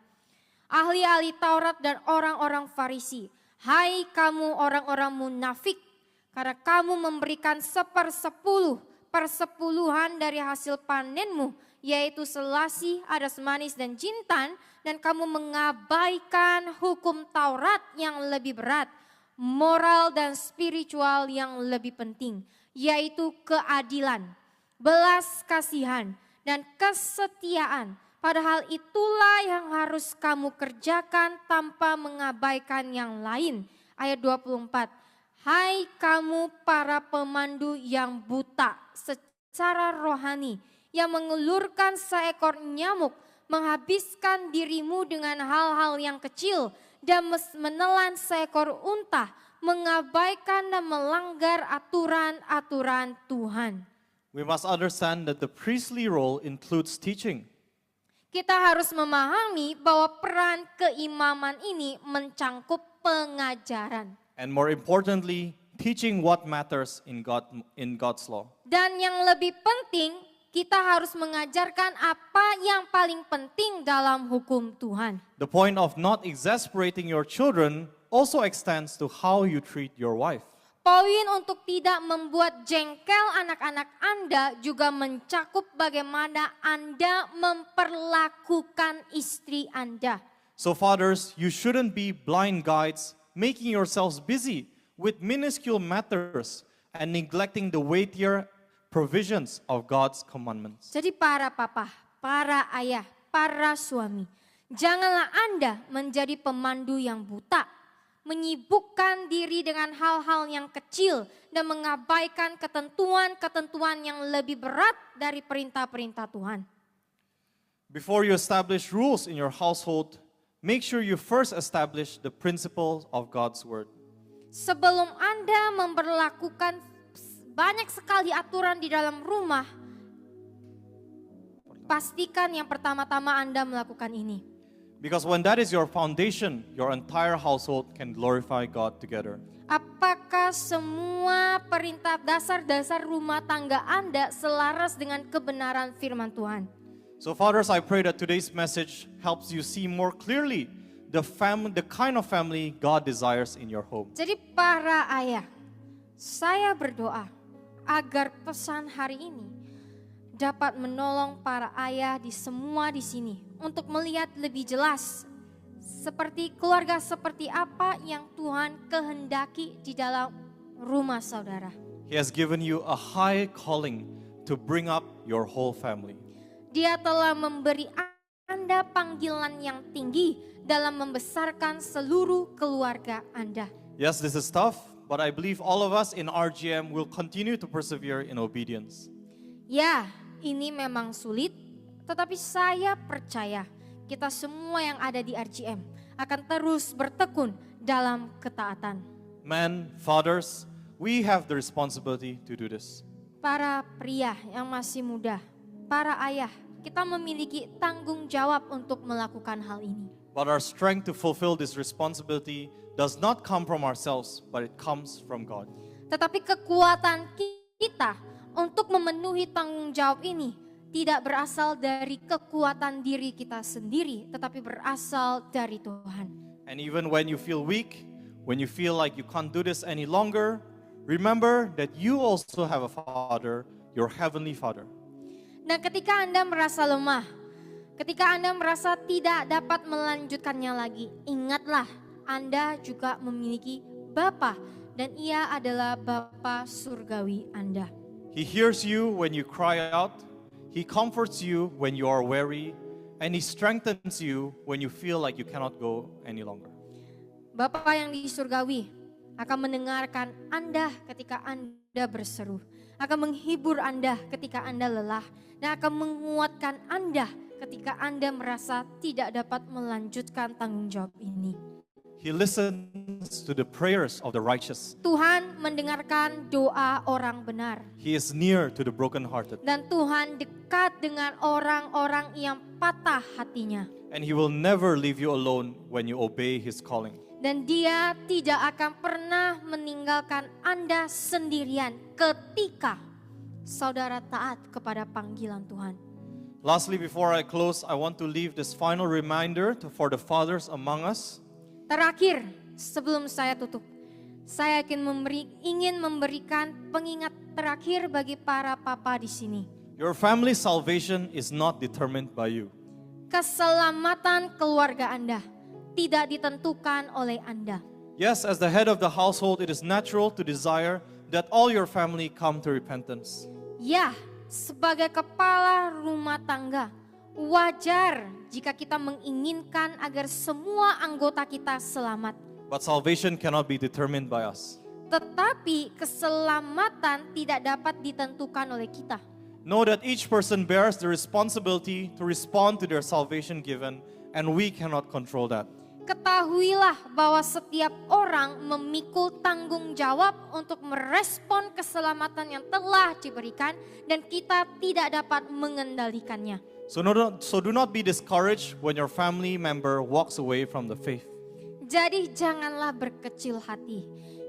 ahli-ahli Taurat dan orang-orang Farisi, hai kamu orang-orang munafik, karena kamu memberikan 1/10 dari hasil panenmu, yaitu selasi, adas manis dan jintan, dan kamu mengabaikan hukum Taurat yang lebih berat, moral dan spiritual yang lebih penting, yaitu keadilan, belas kasihan, dan kesetiaan. Padahal itulah yang harus kamu kerjakan tanpa mengabaikan yang lain." Ayat 24, "Hai kamu para pemandu yang buta secara rohani, yang mengulurkan seekor nyamuk, menghabiskan dirimu dengan hal-hal yang kecil, dan menelan seekor unta, mengabaikan dan melanggar aturan-aturan Tuhan." We must understand that the priestly role includes teaching. Kita harus memahami bahwa peran keimaman ini mencangkup pengajaran. And more importantly, teaching what matters in God's law. Dan yang lebih penting, kita harus mengajarkan apa yang paling penting dalam hukum Tuhan. The point of not exasperating your children also extends to how you treat your wife. Poin untuk tidak membuat jengkel anak-anak Anda juga mencakup bagaimana Anda memperlakukan istri Anda. So fathers, you shouldn't be blind guides, making yourselves busy with minuscule matters and neglecting the weightier provisions of God's commandments. Jadi para papa, para ayah, para suami, janganlah Anda menjadi pemandu yang buta, menyibukkan diri dengan hal-hal yang kecil dan mengabaikan ketentuan-ketentuan yang lebih berat dari perintah-perintah Tuhan. Before you establish rules in your household, make sure you first establish the principles of God's word. Sebelum Anda memperlakukan banyak sekali aturan di dalam rumah, pastikan yang pertama-tama Anda melakukan ini. Because when that is your foundation, your entire household can glorify God together. Apakah semua perintah dasar-dasar rumah tangga Anda selaras dengan kebenaran firman Tuhan? So fathers, I pray that today's message helps you see more clearly the kind of family God desires in your home. Jadi para ayah, saya berdoa agar pesan hari ini dapat menolong para ayah di semua di sini untuk melihat lebih jelas seperti keluarga seperti apa yang Tuhan kehendaki di dalam rumah saudara. He has given you a high calling to bring up your whole family. Dia telah memberi Anda panggilan yang tinggi dalam membesarkan seluruh keluarga Anda. Yes, this is tough, but I believe all of us in RGM will continue to persevere in obedience. Ya, ini memang sulit, tetapi saya percaya kita semua yang ada di RGM akan terus bertekun dalam ketaatan. Men, fathers, we have the responsibility to do this. Para pria yang masih muda, para ayah, kita memiliki tanggung jawab untuk melakukan hal ini. But our strength to fulfill this responsibility does not come from ourselves, but it comes from God. Tetapi kekuatan kita untuk memenuhi tanggung jawab ini tidak berasal dari kekuatan diri kita sendiri, tetapi berasal dari Tuhan. And even when you feel weak, when you feel like you can't do this any longer, remember that you also have a Father, your heavenly Father. Dan ketika Anda merasa lemah, ketika Anda merasa tidak dapat melanjutkannya lagi, ingatlah Anda juga memiliki Bapa dan Ia adalah Bapa surgawi Anda. He hears you when you cry out, He comforts you when you are weary, and He strengthens you when you feel like you cannot go any longer. Bapa yang di surgawi akan mendengarkan Anda ketika Anda berseru, akan menghibur Anda ketika Anda lelah, dan akan menguatkan Anda ketika Anda merasa tidak dapat melanjutkan tanggung jawab ini. He listens to the prayers of the righteous. Tuhan mendengarkan doa orang benar. He is near to the brokenhearted. Dan Tuhan dekat dengan orang-orang yang patah hatinya. And He will never leave you alone when you obey His calling. Dan Dia tidak akan pernah meninggalkan Anda sendirian ketika saudara taat kepada panggilan Tuhan. Lastly, before I close, I want to leave this final reminder for the fathers among us. Terakhir, sebelum saya tutup, saya ingin memberikan pengingat terakhir bagi para papa di sini. Your family salvation is not determined by you. Keselamatan keluarga Anda tidak ditentukan oleh Anda. Yes, as the head of the household, it is natural to desire that all your family come to repentance. Ya, sebagai kepala rumah tangga, wajar jika kita menginginkan agar semua anggota kita selamat. But salvation cannot be determined by us. Tetapi keselamatan tidak dapat ditentukan oleh kita. Know that each person bears the responsibility to respond to their salvation given, and we cannot control that. Ketahuilah bahwa setiap orang memikul tanggung jawab untuk merespon keselamatan yang telah diberikan dan kita tidak dapat mengendalikannya. So do not be discouraged when your family member walks away from the faith. Jadi janganlah berkecil hati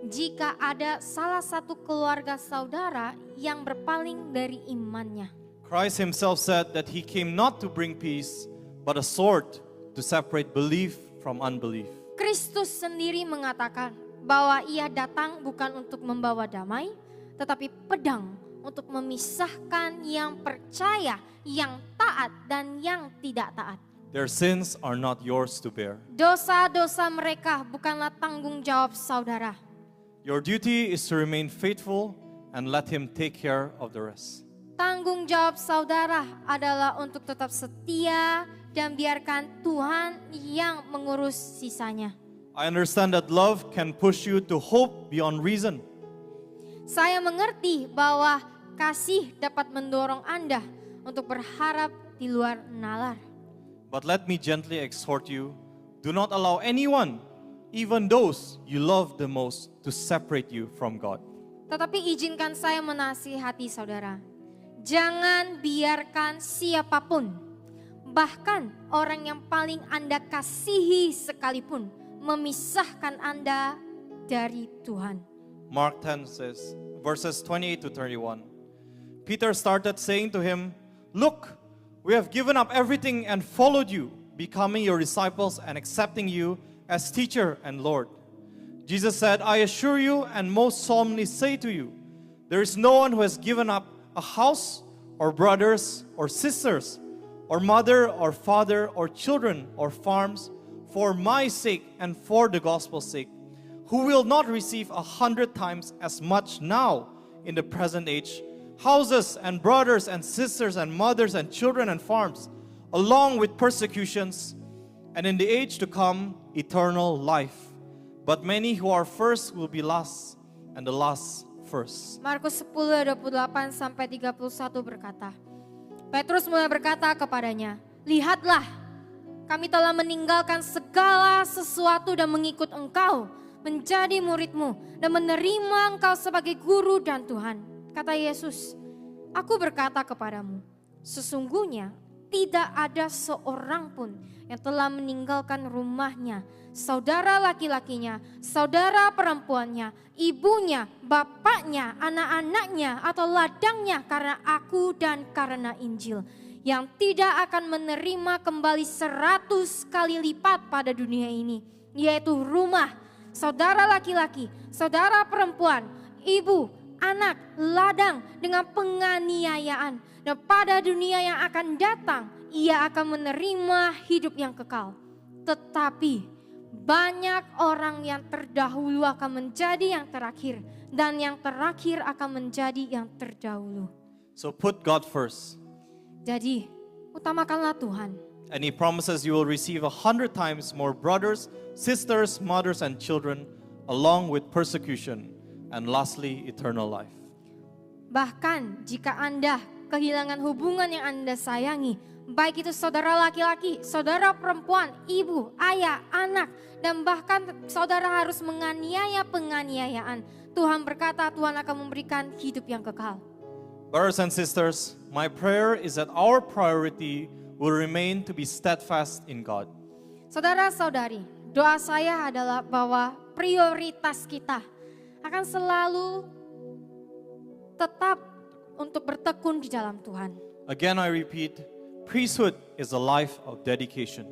jika ada salah satu keluarga saudara yang berpaling dari imannya. Christ Himself said that He came not to bring peace, but a sword to separate belief from unbelief. Kristus sendiri mengatakan bahwa Ia datang bukan untuk membawa damai, tetapi pedang untuk memisahkan yang percaya, yang taat dan yang tidak taat. Their sins are not yours to bear. Dosa-dosa mereka bukanlah tanggung jawab saudara. Your duty is to remain faithful and let Him take care of the rest. Tanggung jawab saudara adalah untuk tetap setia dan biarkan Tuhan yang mengurus sisanya. I understand that love can push you to hope beyond reason. Saya mengerti bahwa kasih dapat mendorong Anda untuk berharap di luar nalar. But let me gently exhort you, do not allow anyone, even those you love the most, to separate you from God. Tetapi izinkan saya menasihati saudara. Jangan biarkan siapapun, bahkan orang yang paling Anda kasihi sekalipun, memisahkan Anda dari Tuhan. Mark 10 says, verses 28 to 31. Peter started saying to him, "Look, we have given up everything and followed you, becoming your disciples and accepting you as teacher and Lord." Jesus said, "I assure you and most solemnly say to you, there is no one who has given up a house or brothers or sisters or mother or father or children or farms for my sake and for the gospel's sake, who will not receive 100 times as much now in the present age, houses and brothers and sisters and mothers and children and farms, along with persecutions, and in the age to come, eternal life. But many who are first will be last, and the last first." Markus 10:28 sampai 31 berkata, Petrus mulai berkata kepadanya, "Lihatlah, kami telah meninggalkan segala sesuatu dan mengikut Engkau, menjadi muridmu dan menerima Engkau sebagai guru dan Tuhan." Kata Yesus, "Aku berkata kepadamu, sesungguhnya tidak ada seorang pun yang telah meninggalkan rumahnya, saudara laki-lakinya, saudara perempuannya, ibunya, bapaknya, anak-anaknya, atau ladangnya karena aku dan karena Injil, yang tidak akan menerima kembali 100 kali lipat pada dunia ini, yaitu rumah, saudara laki-laki, saudara perempuan, ibu, anak, ladang dengan penganiayaan. Dan pada dunia yang akan datang, ia akan menerima hidup yang kekal. Tetapi banyak orang yang terdahulu akan menjadi yang terakhir, dan yang terakhir akan menjadi yang terdahulu. So put God first. Jadi, utamakanlah Tuhan. And He promises you will receive 100 times more brothers, sisters, mothers, and children, along with persecution, and lastly, eternal life. Bahkan jika Anda kehilangan hubungan yang Anda sayangi, baik itu saudara laki-laki, saudara perempuan, ibu, ayah, anak, dan bahkan saudara harus menganiaya penganiayaan, Tuhan berkata Tuhan akan memberikan hidup yang kekal. Brothers and sisters, my prayer is that our priority will remain to be steadfast in God. Saudara-saudari, doa saya adalah bahwa prioritas kita akan selalu tetap untuk bertekun di dalam Tuhan. Again, I repeat, priesthood is a life of dedication.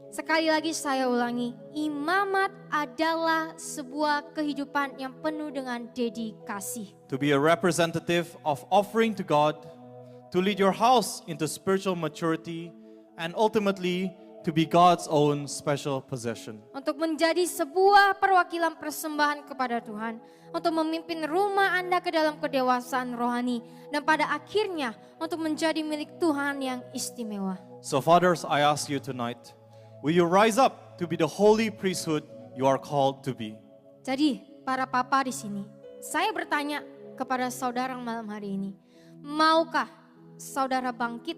Sekali lagi saya ulangi, imamat adalah sebuah kehidupan yang penuh dengan dedikasi. To be a representative of offering to God, to lead your house into spiritual maturity, and ultimately to be God's own special possession. Untuk menjadi sebuah perwakilan persembahan kepada Tuhan, untuk memimpin rumah Anda ke dalam kedewasaan rohani, dan pada akhirnya untuk menjadi milik Tuhan yang istimewa. So fathers, I ask you tonight, will you rise up to be the holy priesthood you are called to be? Jadi, para papa di sini, saya bertanya kepada saudara malam hari ini, maukah saudara bangkit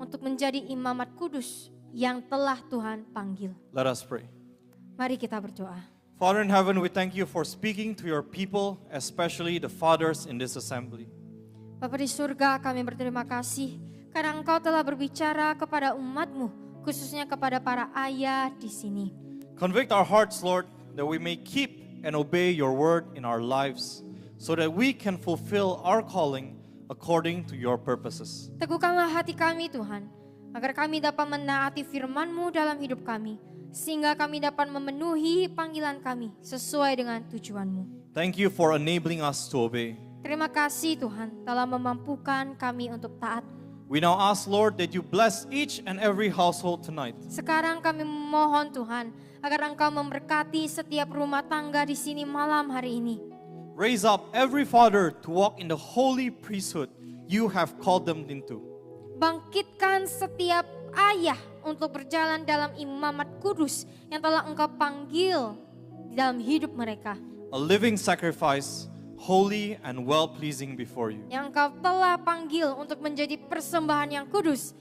untuk menjadi imamat kudus yang telah Tuhan panggil? Let us pray. Mari kita berdoa. Father in heaven, we thank you for speaking to your people, especially the fathers in this assembly. Bapa di surga, kami berterima kasih karena Engkau telah berbicara kepada umat-Mu, khususnya kepada para ayah di sini. Convict our hearts, Lord, that we may keep and obey your word in our lives, so that we can fulfill our calling according to your purposes. Teguhkanlah hati kami Tuhan, agar kami dapat menaati firman-Mu dalam hidup kami, sehingga kami dapat memenuhi panggilan kami sesuai dengan tujuan-Mu. Thank you for enabling us to obey. Terima kasih Tuhan telah memampukan kami untuk taat. We now ask, Lord, that you bless each and every household tonight. Sekarang kami memohon Tuhan, agar Engkau memberkati setiap rumah tangga di sini malam hari ini. Raise up every father to walk in the holy priesthood you have called them into. Bangkitkan setiap ayah untuk berjalan dalam imamat kudus yang telah Engkau panggil di dalam hidup mereka. A living sacrifice, holy and well-pleasing before you. Yang Engkau telah panggil untuk menjadi persembahan yang kudus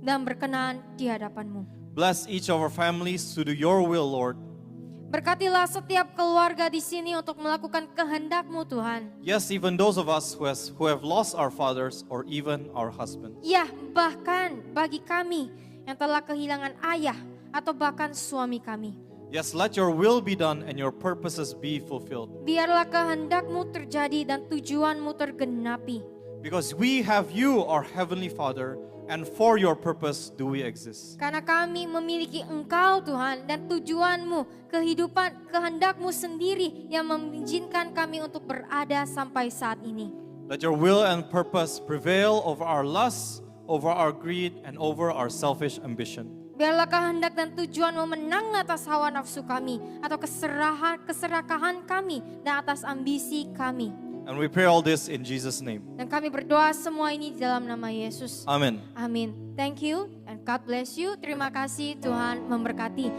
dan berkenan di hadapan-Mu. Bless each of our families to do your will, Lord. Berkatilah setiap keluarga di sini untuk melakukan kehendak-Mu Tuhan. Yes, even those of us who have lost our fathers or even our husbands. Ya, bahkan bagi kami yang telah kehilangan ayah atau bahkan suami kami. Yes, let your will be done and your purposes be fulfilled. Biarlah kehendak-Mu terjadi dan tujuan-Mu tergenapi. Because we have you, our Heavenly Father, and for your purpose do we exist. Karena kami memiliki Engkau Tuhan dan tujuan-Mu, kehidupan, kehendak-Mu sendiri yang mengizinkan kami untuk berada sampai saat ini. Let your will and purpose prevail over our lusts, over our greed, and over our selfish ambition. Biarlah kehendak dan tujuan-Mu menang atas hawa nafsu kami atau keserakahan kami dan atas ambisi kami. And we pray all this in Jesus' name. Dan kami berdoa semua ini di dalam nama Yesus. Amen. Amin. Thank you and God bless you. Terima kasih, Tuhan memberkati.